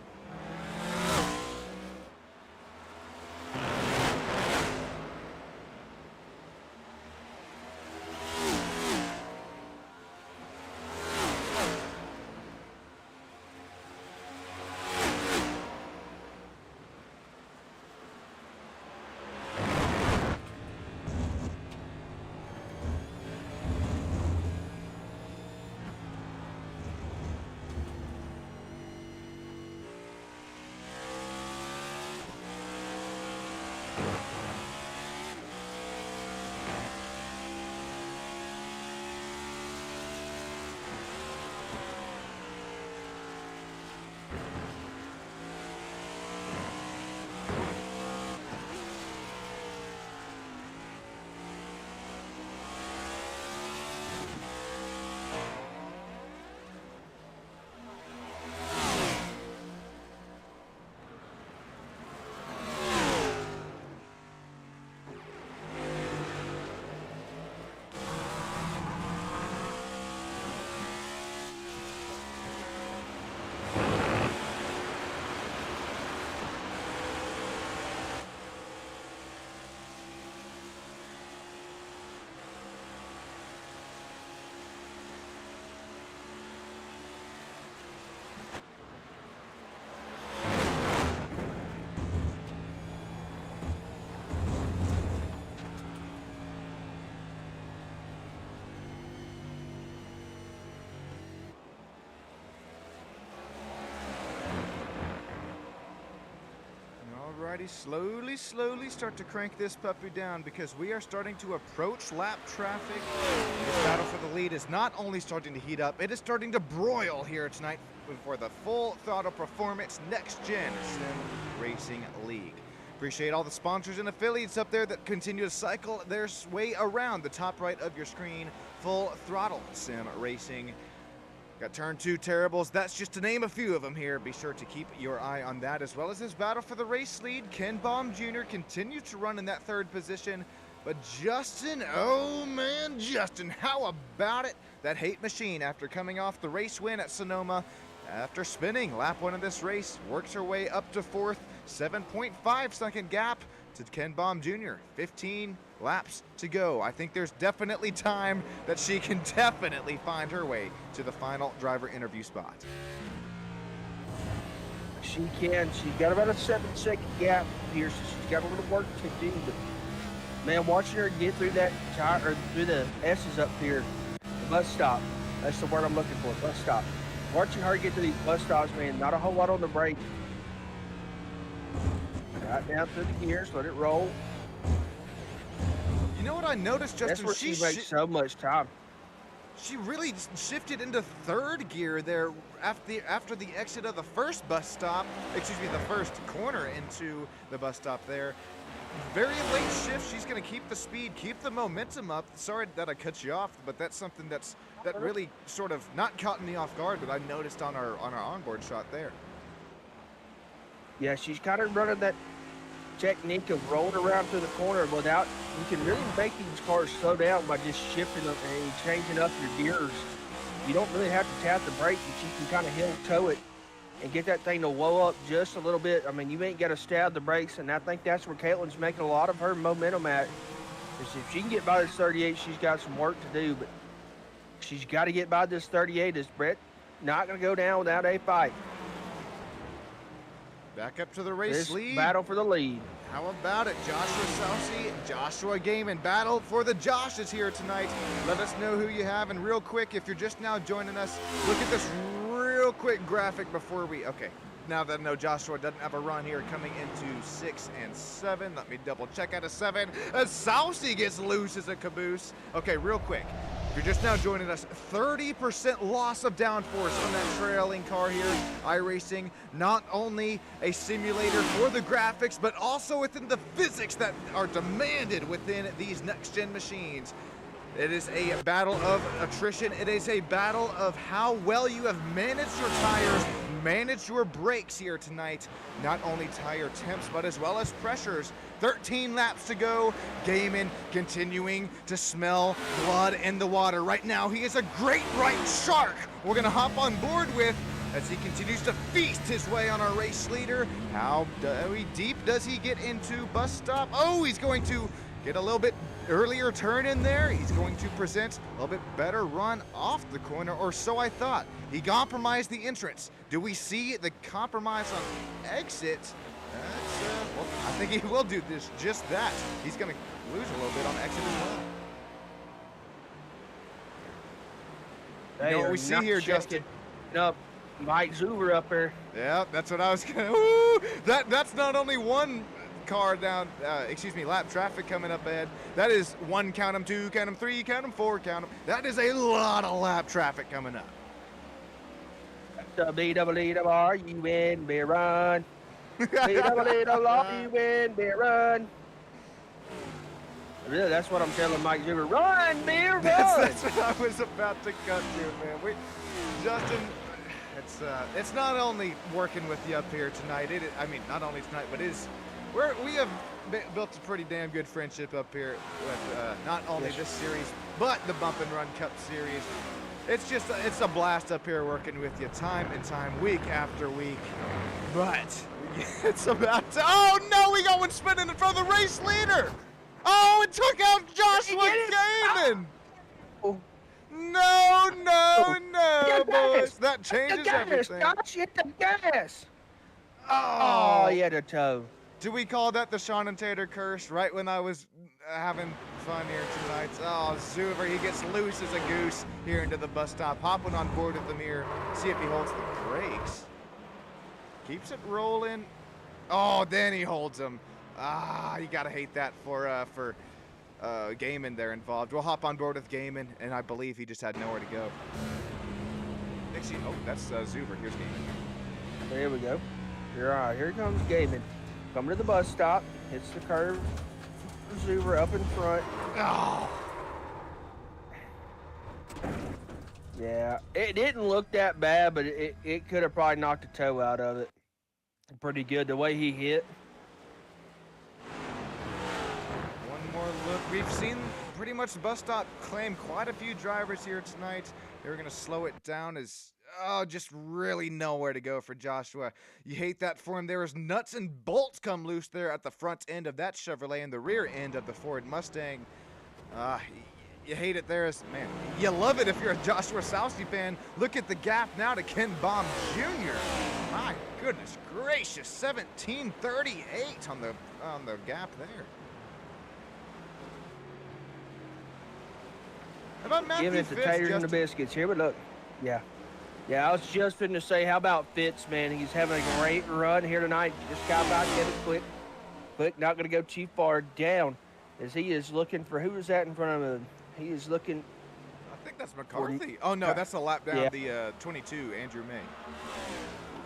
Alrighty, slowly start to crank this puppy down because we are starting to approach lap traffic. This battle for the lead is not only starting to heat up, it is starting to broil here tonight for the Full Throttle Performance Next Gen Sim Racing League. Appreciate all the sponsors and affiliates up there that continue to cycle their way around the top right of your screen. Full Throttle Sim Racing. Got turn 2 terribles, that's just to name a few of them here. Be sure to keep your eye on that, as well as this battle for the race lead. Ken Baum Jr. continues to run in that 3rd position, but Justin, oh man, Justin, how about it? That hate machine, after coming off the race win at Sonoma, after spinning lap 1 of this race, works her way up to 4th, 7.5 second gap to Ken Baum Jr. 15 laps to go. I think there's definitely time that she can definitely find her way to the final driver interview spot. She can. She's got about a 7-second gap here, so she's got a little work to do. But man, watching her get through that tire or through the S's up here, the bus stop. That's the word I'm looking for. Bus stop. Watching her get to these bus stops, man, not a whole lot on the brake. Right down through the gears, let it roll. You know what I noticed, Justin? That's where she makes so much time. She really shifted into 3rd gear there after the exit of the first bus stop, excuse me, the first corner into the bus stop there. Very late shift. She's going to keep the speed, keep the momentum up. Sorry that I cut you off, but that's something that really sort of not caught me off guard, but I noticed on our onboard shot there. Yeah, she's kind of running that technique of rolling around through the corner without, you can really make these cars slow down by just shifting them and changing up your gears. You don't really have to tap the brake, but you can kind of heel toe it and get that thing to whoa up just a little bit. I mean, you ain't got to stab the brakes, and I think that's where Caitlin's making a lot of her momentum at. Is if she can get by this 38, she's got some work to do, but she's got to get by this 38. Is Brett not going to go down without a fight? Back up to the race lead. Battle for the lead. How about it? Joshua Soucy, Joshua Gaiman. Battle for the Joshes here tonight. Let us know who you have. And real quick, if you're just now joining us, look at this real quick graphic before we... Okay, now that I know Joshua doesn't have a run here coming into 6 and 7. Let me double check out a 7. Soucy gets loose as a caboose. Okay, real quick. If you're just now joining us, 30% loss of downforce on that trailing car here. iRacing, not only a simulator for the graphics, but also within the physics that are demanded within these next-gen machines. It is a battle of attrition. It is a battle of how well you have managed your tires, managed your brakes here tonight. Not only tire temps, but as well as pressures. 13 laps to go. Gaiman continuing to smell blood in the water. Right now, he is a great white shark we're going to hop on board with as he continues to feast his way on our race leader. How deep does he get into bus stop? Oh, he's going to get a little bit earlier turn in there. He's going to present a little bit better run off the corner, or so I thought. He compromised the entrance. Do we see the compromise on exit? Well, I think he will do this, just that. He's going to lose a little bit on exit as well. You know what we see here, Justin? Up Mike Zuber up there. Yeah, that's what I was gonna. That's not only one car down, lap traffic coming up ahead. That is one, count them, 2, count them, 3, count them, 4, count them. That is a lot of lap traffic coming up. B-double-E-double-R-U-N, be run. B-double-E-double-R-U-N, be run. Really, that's what I'm telling Mike Zuber. Run, beer, run! That's what I was about to cut to, man. Justin, it's not only working with you up here tonight. I mean, not only tonight, but we have built a pretty damn good friendship up here with not only this series, but the Bump and Run Cup series. It's a blast up here working with you time and time, week after week. But it's about to, oh no, we got one spinning in front of the race leader. Oh, it took out Joshua Gaiman. No, boys. That changes everything. Josh, hit the gas. Oh, he had a toe. Do we call that the Sean and Tater curse right when I was having fun here tonight? Oh, Zuber, he gets loose as a goose here into the bus stop, hopping on board with the mirror. See if he holds the brakes. Keeps it rolling. Oh, then he holds him. Ah, you gotta hate that for Gaiman there involved. We'll hop on board with Gaiman, and I believe he just had nowhere to go. Actually, oh, that's Zuber. Here's Gaiman. There we go. Here comes Gaiman. Coming to the bus stop. Hits the curve. Zuber up in front. Oh. Yeah, it didn't look that bad, but it could have probably knocked a toe out of it. Pretty good the way he hit. One more look. We've seen pretty much the bus stop claim quite a few drivers here tonight. They were going to slow it down as, just really nowhere to go for Joshua. You hate that for him. There was nuts and bolts come loose there at the front end of that Chevrolet and the rear end of the Ford Mustang. You hate it there. Man, you love it if you're a Joshua Sousey fan. Look at the gap now to Ken Baum Jr. My goodness gracious, 17:38 on the gap there. How about Matthew Giving it the Fitz, taters and the Justin? biscuits. Here we look. Yeah, I was just finna say, how about Fitz, man? He's having a great run here tonight. Just got about to get it quick. Not going to go too far down as he is looking for, who is that in front of him? He is looking. I think that's McCarthy. Oh, no, that's a lap down the 22, Andrew May.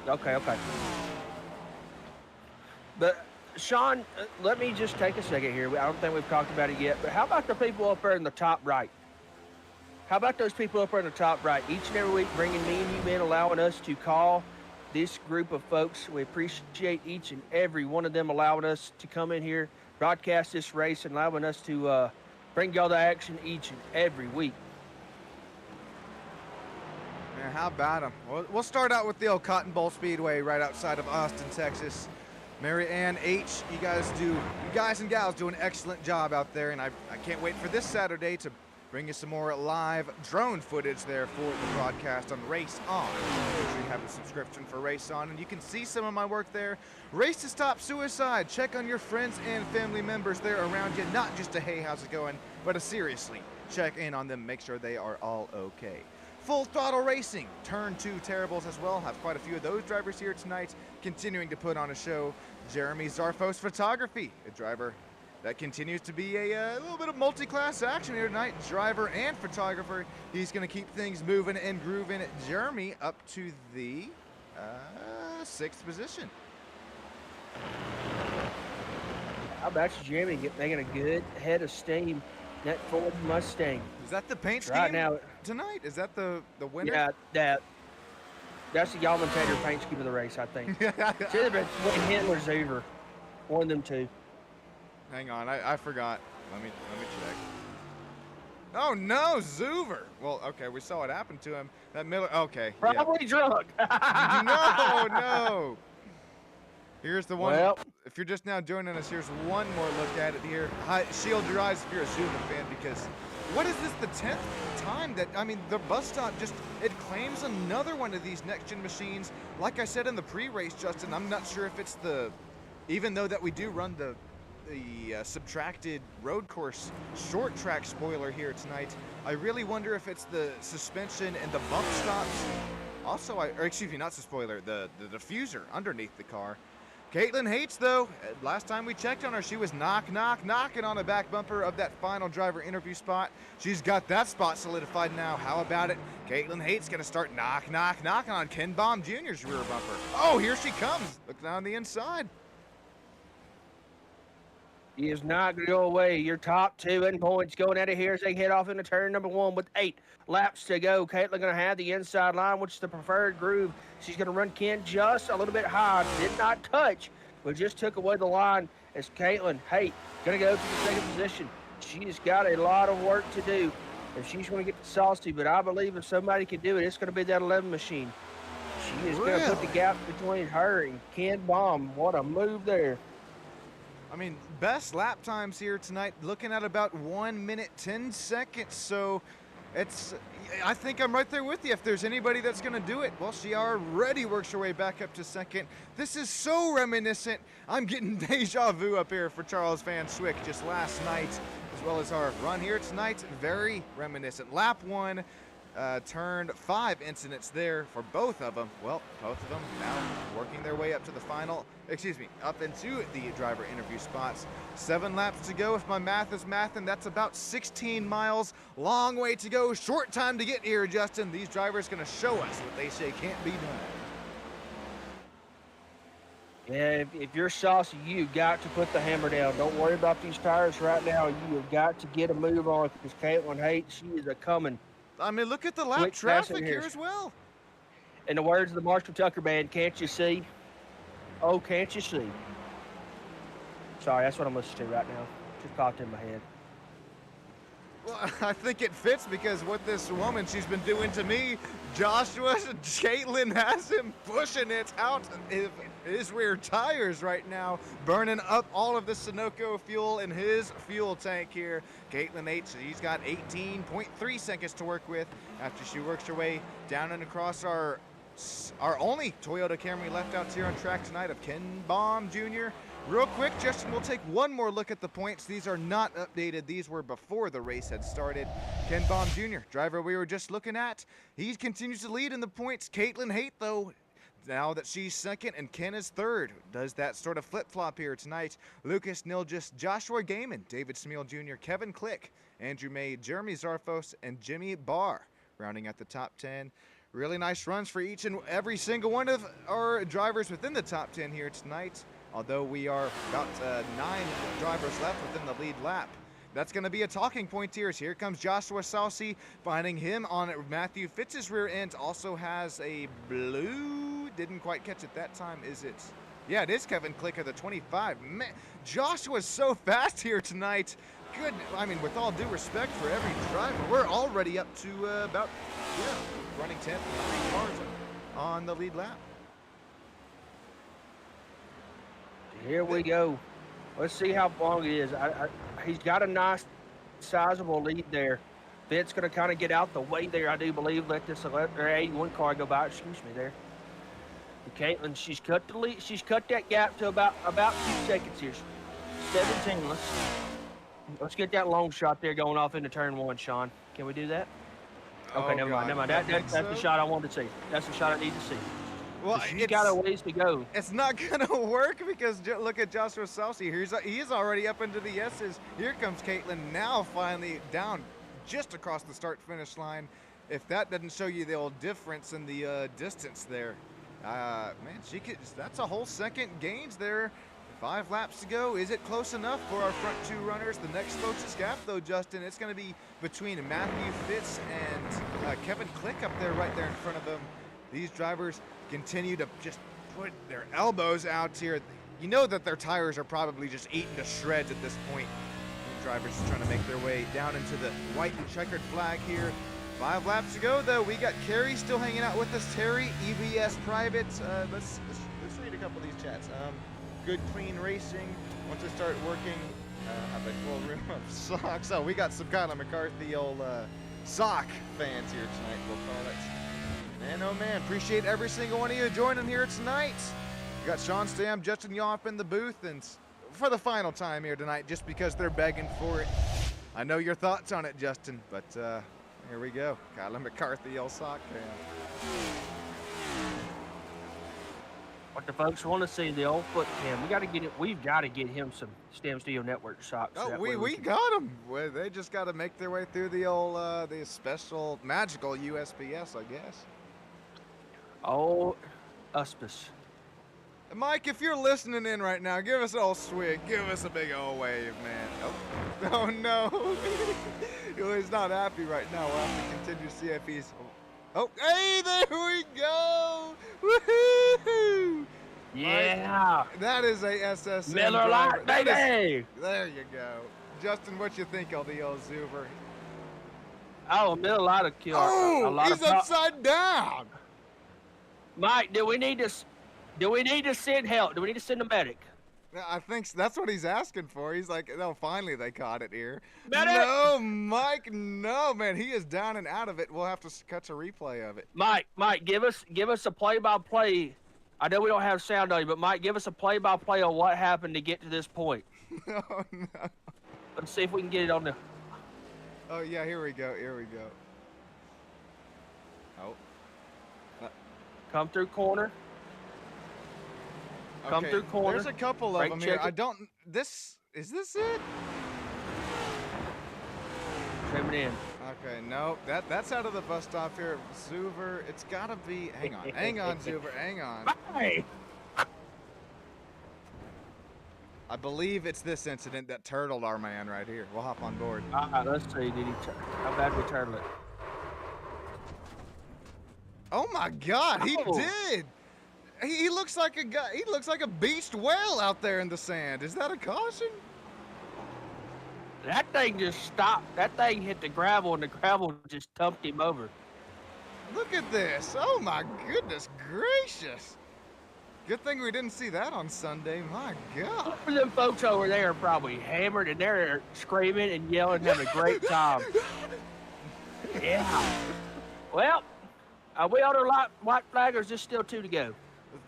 Okay. But, Sean, let me just take a second here. I don't think we've talked about it yet, but how about the people up there in the top right? How about those people up there in the top right? Each and every week bringing me and you in, allowing us to call this group of folks. We appreciate each and every one of them allowing us to come in here, broadcast this race, and allowing us to bring y'all to action each and every week. Man, how about them? We'll start out with the old Cotton Bowl Speedway right outside of Austin, Texas. Mary Ann H., you guys and gals do an excellent job out there, and I can't wait for this Saturday to bring you some more live drone footage there for the broadcast on Race On. Make sure you have a subscription for Race On, and you can see some of my work there. Race to Stop Suicide. Check on your friends and family members there around you. Not just a hey, how's it going, but a seriously check in on them. Make sure they are all okay. Full Throttle Racing, Turn 2 Terribles as well. Have quite a few of those drivers here tonight, continuing to put on a show. Jeremy Zarfos Photography, a driver that continues to be a little bit of multi-class action here tonight. Driver and photographer. He's going to keep things moving and grooving. Jeremy up to the 6th position. How about you, Jeremy, making a good head of steam? That Ford Mustang. Is that the paint scheme right now tonight? Is that the winner? Yeah, that's the Yalman Tater paint scheme of the race, I think. It's either been Hinton or Zuber. One of them two. Hang on, I forgot. Let me check. Oh no, Zuber. Well, okay, we saw what happened to him. That Miller. Okay. Probably drunk. No. Here's the one. Well, if you're just now joining us, here's one more look at it here. Shield your eyes if you're a Zuber fan, because what is this, the 10th time that, the bus stop it claims another one of these next-gen machines. Like I said in the pre-race, Justin, I'm not sure if it's even though that we do run the subtracted road course short track spoiler here tonight, I really wonder if it's the suspension and the bump stops. Also, excuse me, not the spoiler, the diffuser underneath the car. Caitlin Hates, though, last time we checked on her, she was knocking on the back bumper of that final driver interview spot. She's got that spot solidified now. How about it? Caitlin Hates going to start knocking on Ken Baum Jr.'s rear bumper. Oh, here she comes. Look down the inside. He is not going to go away. Your top two in points going out of here as they head off into turn number 1 with 8 laps to go. Caitlin going to have the inside line, which is the preferred groove. She's going to run Ken just a little bit high. Did not touch, but just took away the line as Caitlin, going to go to the 2nd position. She's got a lot of work to do if she's going to get to Saucy, but I believe if somebody can do it, it's going to be that 11 machine. She is going to put the gap between her and Ken Baum. What a move there. Best lap times here tonight, looking at about 1 minute, 10 seconds. So I think I'm right there with you. If there's anybody that's going to do it, well, she already works her way back up to 2nd. This is so reminiscent. I'm getting deja vu up here for Charles Van Swick just last night, as well as our run here tonight. Very reminiscent. Lap 1, Turn 5 incidents there for both of them. Well, both of them now working their way up to the final, up into the driver interview spots. 7 laps to go. If my math is mathin', that's about 16 miles. Long way to go. Short time to get here, Justin. These drivers going to show us what they say can't be done. Yeah, if you're saucy, you've got to put the hammer down. Don't worry about these tires right now. You have got to get a move on because Caitlin Hates, she is a coming. I mean, look at the lap traffic here as well. In the words of the Marshall Tucker Band, can't you see? Oh, can't you see? Sorry, that's what I'm listening to right now. Just popped in my head. Well, I think it fits because what this woman, she's been doing to me, Joshua, Caitlin has him pushing it out his rear tires right now, burning up all of the Sunoco fuel in his fuel tank here. Caitlin H, he's got 18.3 seconds to work with after she works her way down and across our only Toyota Camry left out here on track tonight of Ken Baum Jr. Real quick, Justin, we'll take one more look at the points. These are not updated. These were before the race had started. Ken Baum Jr., driver we were just looking at, he continues to lead in the points. Caitlin Haight, though, now that she's second and Ken is third, does that sort of flip-flop here tonight. Lucas Nilgis, Joshua Gaiman, David Smeal Jr., Kevin Click, Andrew May, Jeremy Zarfos, and Jimmy Barr rounding out the top 10. Really nice runs for each and every single one of our drivers within the top 10 here tonight. Although we are about 9 drivers left within the lead lap. That's going to be a talking point here. Here comes Joshua Saucy, finding him on Matthew Fitz's rear end. Also has a blue. Didn't quite catch it that time. Is it? Yeah, it is Kevin Clicker, the 25. Man, Joshua's so fast here tonight. Good. I mean, with all due respect for every driver, we're already up to about, running 10th and 3 cars on the lead lap. Here we go. Let's see how long it is. He's got a nice, sizable lead there. Fitz going to kind of get out the way there, I do believe. Let this 81 car go by. Excuse me there. And Caitlin, she's cut the lead. She's cut that gap to about 2 seconds here. 17. Let's get that long shot there going off into turn 1, Sean. Can we do that? Okay, never mind. That's the shot I wanted to see. That's the shot I need to see. Well, she's got a ways to go. It's not gonna work because look at Joshua Saucy. He's already up into the S's. Here comes Caitlin now finally down just across the start-finish line. If that doesn't show you the old difference in the distance there, man, that's a whole second gains there. 5 laps to go. Is it close enough for our front 2 runners? The next closest gap, though, Justin, it's going to be between Matthew Fitz and Kevin Click up there, right there in front of them. These drivers continue to just put their elbows out here. You know that their tires are probably just eaten to shreds at this point. These drivers are trying to make their way down into the white and checkered flag here. 5 laps to go, though. We got Carrie still hanging out with us. Terry, EBS Private. Let's read a couple of these chats. Good clean racing. Once I start working, have a full room of socks. Oh, we got some Kyler McCarthy old sock fans here tonight, we'll call it. Man, oh man, appreciate every single one of you joining here tonight. We got Sean Stam, Justin Yoff in the booth, and for the final time here tonight, just because they're begging for it. I know your thoughts on it, Justin, but here we go. Kyler McCarthy, old sock fan. What the folks want to see, the old foot cam. We've got to get him some Stem Steel Network socks. Oh, we got them. Well, they just got to make their way through the old, the special magical USPS, I guess. Oh, auspice. Mike, if you're listening in right now, give us an old swig. Give us a big old wave, man. Oh no. He's not happy right now. We'll have to continue to see if he's... Oh, hey, there we go! Woohoo! Yeah! That is a SSN Miller Lite, baby! There you go. Justin, what you think of the old Zuber? Oh, Miller Lite will kill a lot he's upside down! Mike, do we need to send help? Do we need to send a medic? I think that's what he's asking for. He's like, no, finally they caught it here. Medic! No, Mike, no, man. He is down and out of it. We'll have to catch a replay of it. Mike, give us a play-by-play. I know we don't have sound on you, but Mike, give us a play-by-play on what happened to get to this point. Oh, no. Let's see if we can get it on the... Oh, yeah, here we go. Here we go. Oh. Come through corner. Come Okay, through corner. there's a couple of Brake them here. check I it. don't. Is this it? Trim it in. Okay, no, that's out of the bus stop here. Zuver, it's gotta be. Hang on, Zuver, hang on. Hey. I believe it's this incident that turtled our man right here. We'll hop on board. All right, let's see. How bad we turtle it? Oh my God, he Oh. did. He looks like a guy. He looks like a beached whale out there in the sand. Is that a caution? That thing just stopped. That thing hit the gravel, and the gravel just tumped him over. Look at this. Oh my goodness gracious. Good thing we didn't see that on Sunday. My God. Them folks over there are probably hammered, and they're screaming and yelling, having a great time. Yeah. Well, are we on our white flag, or is there still 2 to go?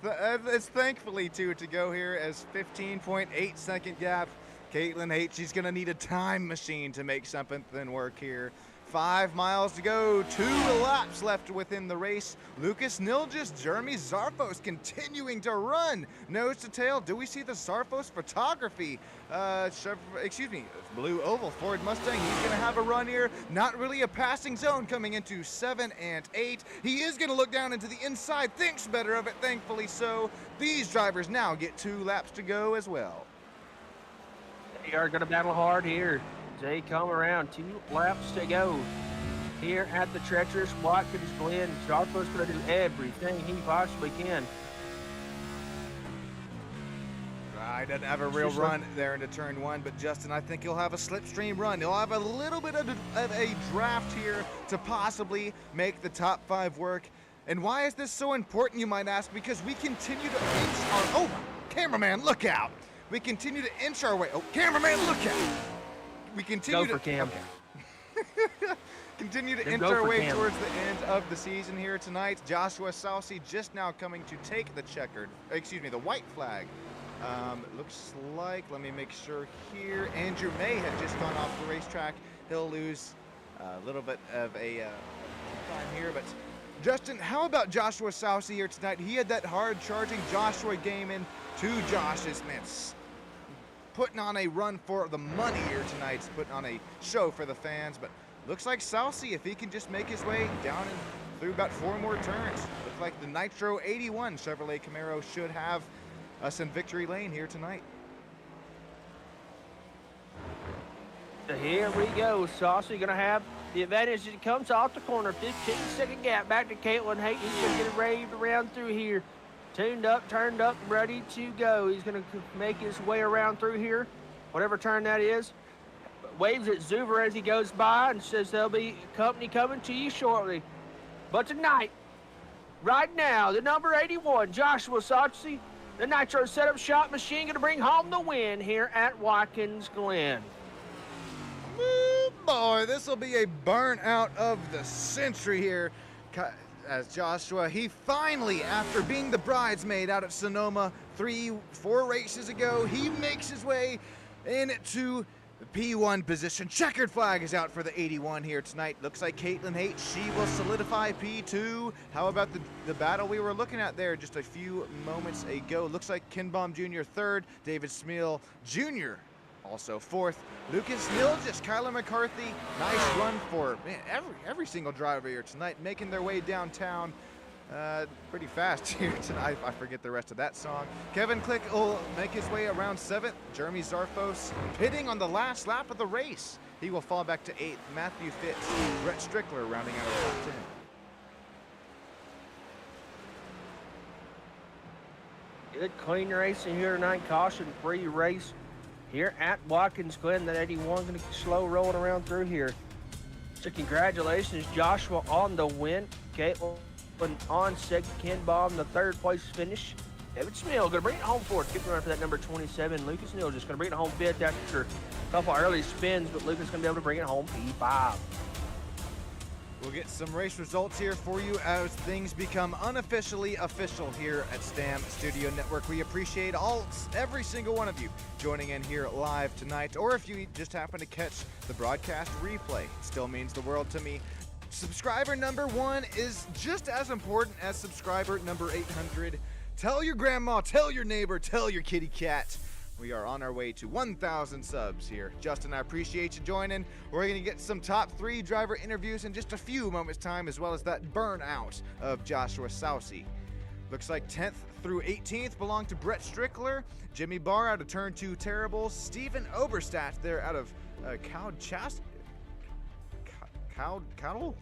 It's thankfully 2 to go here as 15.8 second gap. Caitlin Haight, she's going to need a time machine to make something work here. 5 miles to go, 2 laps left within the race. Lucas Nilgis, Jeremy Zarfos continuing to run. Nose to tail, do we see the Zarfos photography? Blue Oval Ford Mustang, he's going to have a run here. Not really a passing zone coming into 7 and 8. He is going to look down into the inside, thinks better of it, thankfully so. These drivers now get 2 laps to go as well. They are going to battle hard here. They come around, 2 laps to go. Here at the treacherous Watkins Glen, Zarfo's going to do everything he possibly can. He doesn't have a real run there into turn 1, but Justin, I think he'll have a slipstream run. He'll have a little bit of a draft here to possibly make the top 5 work. And why is this so important, you might ask? Because we continue to inch our... Oh, cameraman, look out! We continue to inch our way... Oh, cameraman, look out! We continue Go for Cam. Continue to Then inch go our for way Cam. towards the end of the season here tonight. Joshua Salsi just now coming to take the the white flag. Looks like, let me make sure here, Andrew May had just gone off the racetrack. He'll lose a little bit of a time here, but Justin, how about Joshua Salsi here tonight? He had that hard charging Joshua game in to Josh's mints. Putting on a run for the money here tonight, putting on a show for the fans, but looks like Salsi, if he can just make his way down and through about 4 more turns, looks like the Nitro 81 Chevrolet Camaro should have us in victory lane here tonight. Here we go. Saucy going to have the advantage as he comes off the corner. 15-second gap back to Caitlin Haight. He's going to get raved around through here. Tuned up, turned up, ready to go. He's going to make his way around through here, whatever turn that is. Waves at Zuver as he goes by and says there'll be company coming to you shortly. But tonight, right now, the number 81, Joshua Saucy, the Nitro Setup Shot Machine, going to bring home the win here at Watkins Glen. Woo, boy, this will be a burnout of the century here. As Joshua, he finally, after being the bridesmaid out at Sonoma 3-4 races ago, he makes his way into the P1 position. Checkered flag is out for the 81 here tonight. Looks like Caitlin Haight, she will solidify P2. How about the battle we were looking at there just a few moments ago? Looks like Ken Baum Jr. 3rd, David Smeal Jr. also 4th. Lucas Nilgis, Kyler McCarthy, nice run for every single driver here tonight, making their way downtown pretty fast here tonight. I forget the rest of that song. Kevin Click will make his way around 7th. Jeremy Zarfos pitting on the last lap of the race. He will fall back to 8th. Matthew Fitz, Brett Strickler rounding out our top 10. Good clean racing here tonight. Caution-free race here at Watkins Glen. That 81 going to slow rolling around through here. So congratulations, Joshua, on the win. Caitlin on second. Ken Baum, the 3rd place finish. David Smeal going to bring it home for it. Keep running for that number 27. Lucas Neal just going to bring it home 5th after a couple early spins, but Lucas going to be able to bring it home P5. We'll get some race results here for you as things become unofficially official here at STAM Studio Network. We appreciate every single one of you joining in here live tonight, or if you just happen to catch the broadcast replay, it still means the world to me. Subscriber number 1 is just as important as subscriber number 800. Tell your grandma, tell your neighbor, tell your kitty cat. We are on our way to 1,000 subs here. Justin, I appreciate you joining. We're going to get some top 3 driver interviews in just a few moments' time, as well as that burnout of Joshua Sousey. Looks like 10th through 18th belong to Brett Strickler. Jimmy Barr out of Turn 2 Terribles. Steven Oberstadt there out of Cowdle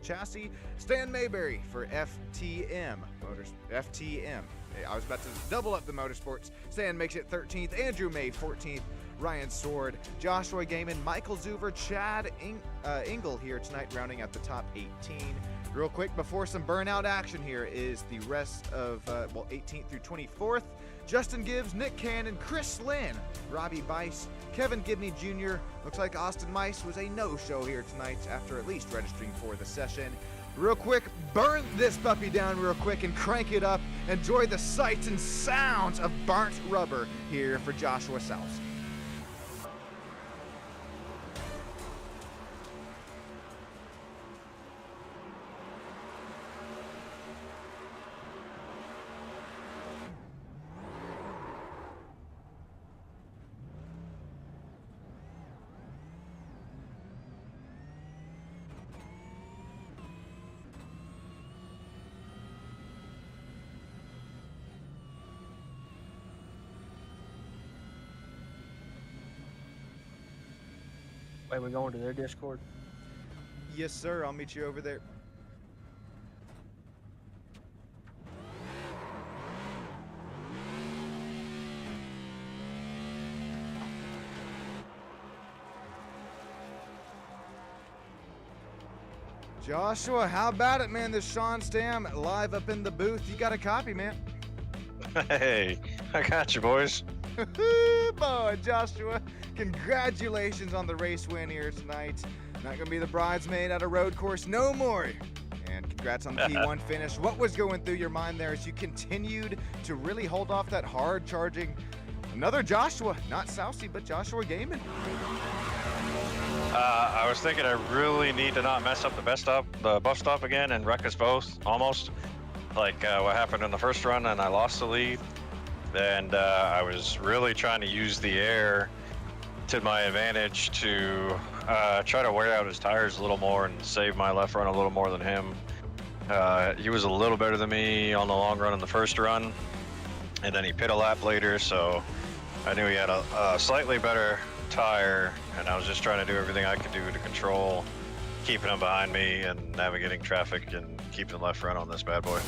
Chassis. Stan Mayberry for FTM Motors. FTM. I was about to double up the motorsports. Stan makes it 13th. Andrew May 14th. Ryan Sword, Joshua Gaiman, Michael Zuver, Chad Engel here tonight, rounding out the top 18. Real quick, before some burnout action here is the rest of 18th through 24th. Justin Gibbs, Nick Cannon, Chris Lynn, Robbie Bice, Kevin Gibney Jr. Looks like Austin Mice was a no-show here tonight after at least registering for the session. Real quick, burn this puppy down real quick and crank it up. Enjoy the sights and sounds of burnt rubber here for Joshua Sousey. Wait, we're going to their Discord? Yes, sir. I'll meet you over there. Joshua, how about it, man? This Sean Stam live up in the booth. You got a copy, man. Hey, I got you, boys. Boy, Joshua, congratulations on the race win here tonight. Not gonna be the bridesmaid at a road course no more. And congrats on the P1 finish. What was going through your mind there as you continued to really hold off that hard charging? Another Joshua, not Sousey, but Joshua Gaiman. I was thinking I really need to not mess up the buff stop again and wreck us both, almost. Like what happened in the first run and I lost the lead. And I was really trying to use the air to my advantage to try to wear out his tires a little more and save my left run a little more than him. He was a little better than me on the long run in the first run, and then he pit a lap later, so I knew he had a slightly better tire, and I was just trying to do everything I could do to control keeping him behind me and navigating traffic and keeping the left front on this bad boy.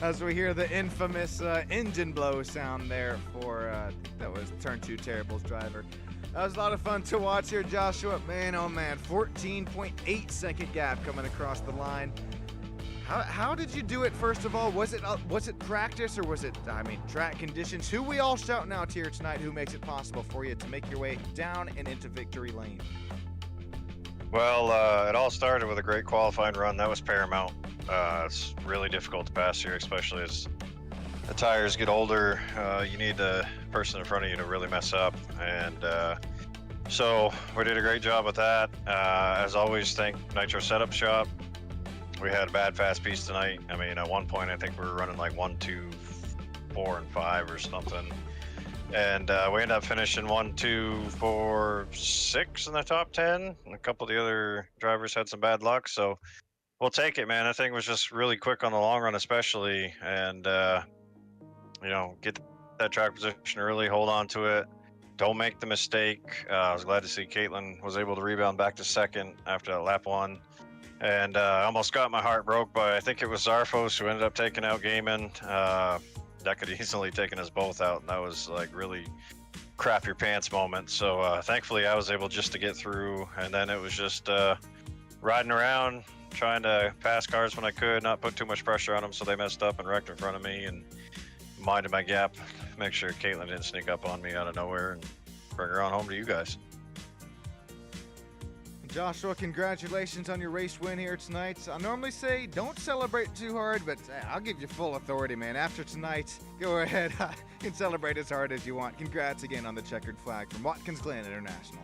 As we hear the infamous engine blow sound there for, I think that was Turn 2 Terrible's driver. That was a lot of fun to watch here, Joshua. Man, oh man, 14.8 second gap coming across the line. How did you do it, first of all? Was it practice or was it, track conditions? Who we all shouting out here tonight who makes it possible for you to make your way down and into victory lane? Well, it all started with a great qualifying run. That was paramount. It's really difficult to pass here, especially as the tires get older. You need the person in front of you to really mess up. And so we did a great job with that. As always, thank Nitro Setup Shop. We had a bad fast piece tonight. I mean, at one point, I think we were running like 1, 2, 4, and 5 or something. And we ended up finishing 1, 2, 4, 6 in the top 10. And a couple of the other drivers had some bad luck. So we'll take it, man. That thing was just really quick on the long run, especially. And, get that track position early, hold on to it. Don't make the mistake. I was glad to see Caitlin was able to rebound back to second after that lap 1. And I almost got my heart broke, but I think it was Zarfos who ended up taking out Gaiman. That could easily taken us both out, and that was like really crap your pants moment. So thankfully I was able just to get through, and then it was just riding around, trying to pass cars when I could, not put too much pressure on them so they messed up and wrecked in front of me, and minded my gap, make sure Caitlin didn't sneak up on me out of nowhere and bring her on home to you guys. Joshua, congratulations on your race win here tonight. I normally say don't celebrate too hard, but I'll give you full authority, man. After tonight, go ahead. You can celebrate as hard as you want. Congrats again on the checkered flag from Watkins Glen International.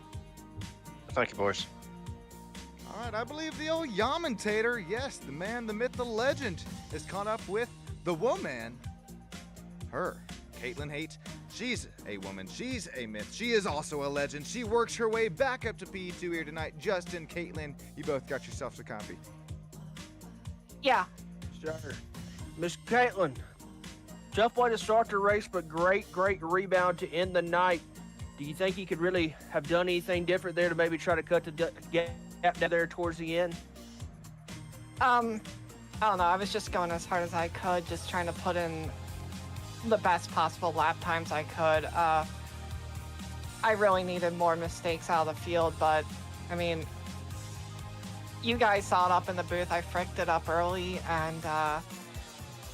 Thank you, boys. All right, I believe the old Yamentator, yes, the man, the myth, the legend, is caught up with the woman. Her, Caitlin Haight. She's a woman. She's a myth. She is also a legend. She works her way back up to P2 here tonight. Justin, Caitlin, you both got yourselves a copy. Yeah. Sure. Miss Caitlin, tough way to start the race, but great rebound to end the night. Do you think you could really have done anything different there to maybe try to cut the gap down there towards the end? I don't know. I was just going as hard as I could, just trying to put in the best possible lap times I could. I really needed more mistakes out of the field, but I mean, you guys saw it up in the booth. I fricked it up early, and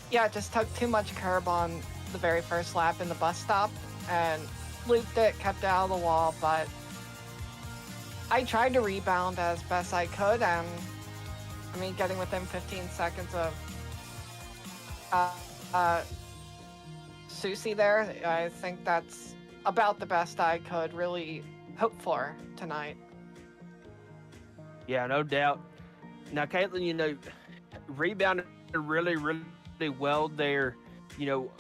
yeah, it just took too much curb on the very first lap in the bus stop, and looped it, kept it out of the wall, but I tried to rebound as best I could, and I mean, getting within 15 seconds of Susie there, I think that's about the best I could really hope for tonight. Yeah, no doubt. Now, Caitlin, you know, rebounded really well there. You know,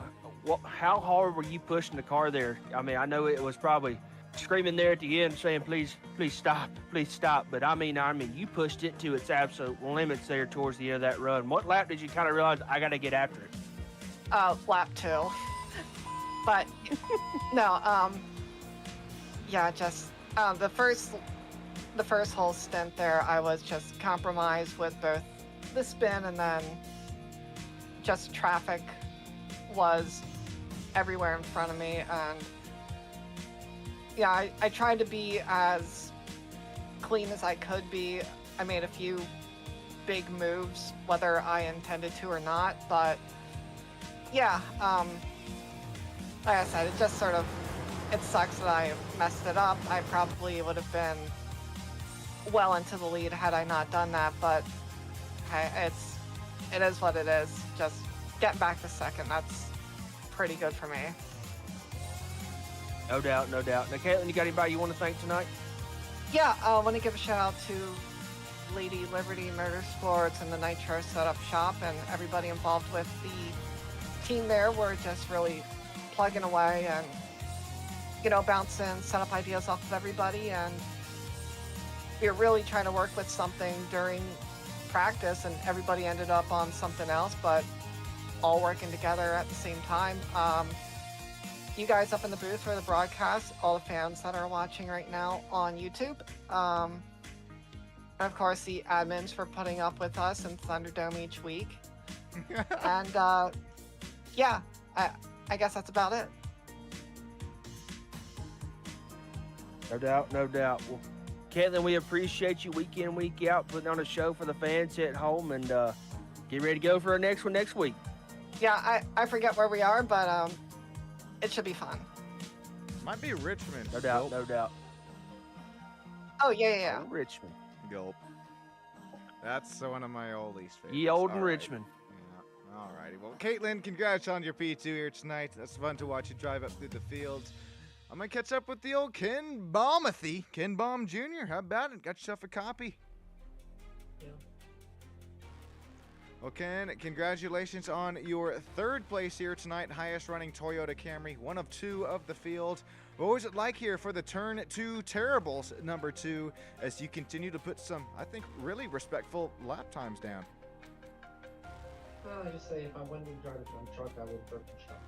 how hard were you pushing the car there? I mean, I know it was probably screaming there at the end saying, please stop. But I mean, you pushed it to its absolute limits there towards the end of that run. What lap did you kind of realize I got to get after it? Lap 2. But no, yeah, just the first whole stint there, I was just compromised with both the spin and then just traffic was everywhere in front of me, and yeah, I tried to be as clean as I could be. I made a few big moves, whether I intended to or not, but yeah, like I said, it just sort of, it sucks that I messed it up. I probably would have been well into the lead had I not done that, but hey, it is what it is. Just getting back to second, that's pretty good for me. No doubt. Now, Caitlin, you got anybody you want to thank tonight? Yeah, I want to give a shout out to Lady Liberty Motorsports and the Nitro Setup Shop and everybody involved with the team there. We're just really plugging away and, you know, bouncing setup ideas off of everybody, and we're really trying to work with something during practice, and everybody ended up on something else, but all working together at the same time. You guys up in the booth for the broadcast, all the fans that are watching right now on YouTube, and of course the admins for putting up with us in Thunderdome each week. And yeah, I guess that's about it. No doubt. Well, Caitlin, we appreciate you week in, week out, putting on a show for the fans at home, and get ready to go for our next one next week. Yeah, I forget where we are, but it should be fun. Might be Richmond. No doubt. Oh, yeah. Oh, Richmond. Gulp. That's one of my old least favorites. Ye olden All right. Richmond. Yeah. All righty. Well, Caitlin, congrats on your P2 here tonight. That's fun to watch you drive up through the fields. I'm going to catch up with the old Ken Baumathy. Ken Baum Jr. How about it? Got yourself a copy? Yeah. Well, Ken, congratulations on your third place here tonight. Highest running Toyota Camry, one of two of the field. What was it like here for the Turn 2 Terribles number 2 as you continue to put some, I think, really respectful lap times down? Well, I just say if I went to drive a dump truck, I would have broken shot.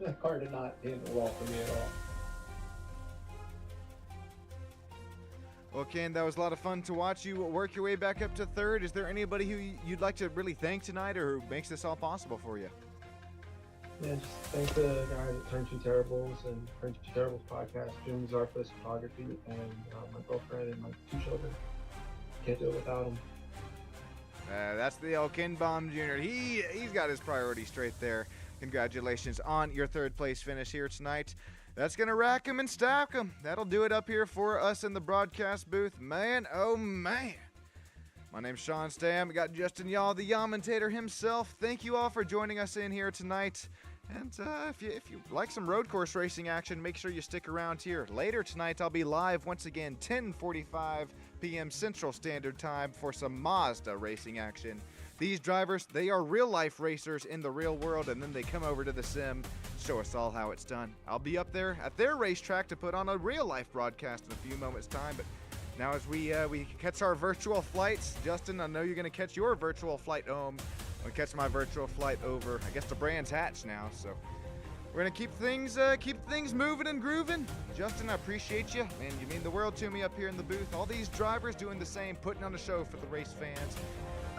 That car did not handle well for me at all. Well, Ken, that was a lot of fun to watch you work your way back up to third. Is there anybody who you'd like to really thank tonight or who makes this all possible for you? Yeah, just thank the guys at Turn 2 Terribles and Turn 2 Terribles podcast, Jim Zarfus Photography, and my girlfriend and my 2 children. Can't do it without them. That's the old Ken Baum Jr. He's got his priorities straight there. Congratulations on your third place finish here tonight. That's going to rack him and stack him. That'll do it up here for us in the broadcast booth. Man, oh man. My name's Sean Stam. We got Justin Yaw, the Yamentator himself. Thank you all for joining us in here tonight. And if you like some road course racing action, make sure you stick around here. Later tonight, I'll be live once again, 10:45 p.m. Central Standard Time for some Mazda racing action. These drivers, they are real-life racers in the real world, and then they come over to the sim, show us all how it's done. I'll be up there at their racetrack to put on a real-life broadcast in a few moments' time, but now as we catch our virtual flights, Justin, I know you're going to catch your virtual flight home. I'm going to catch my virtual flight over, I guess, to Brands Hatch now, so we're going to keep things moving and grooving. Justin, I appreciate you. Man, you mean the world to me up here in the booth. All these drivers doing the same, putting on a show for the race fans.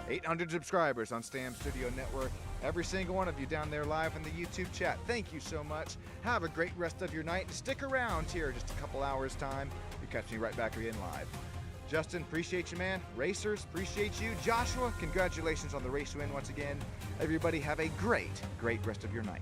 800 subscribers on Stam Studio Network. Every single one of you down there live in the YouTube chat. Thank you so much. Have a great rest of your night. Stick around here just a couple hours time. You catch me right back again live. Justin, appreciate you, man. Racers, appreciate you. Joshua, congratulations on the race win once again. Everybody have a great rest of your night.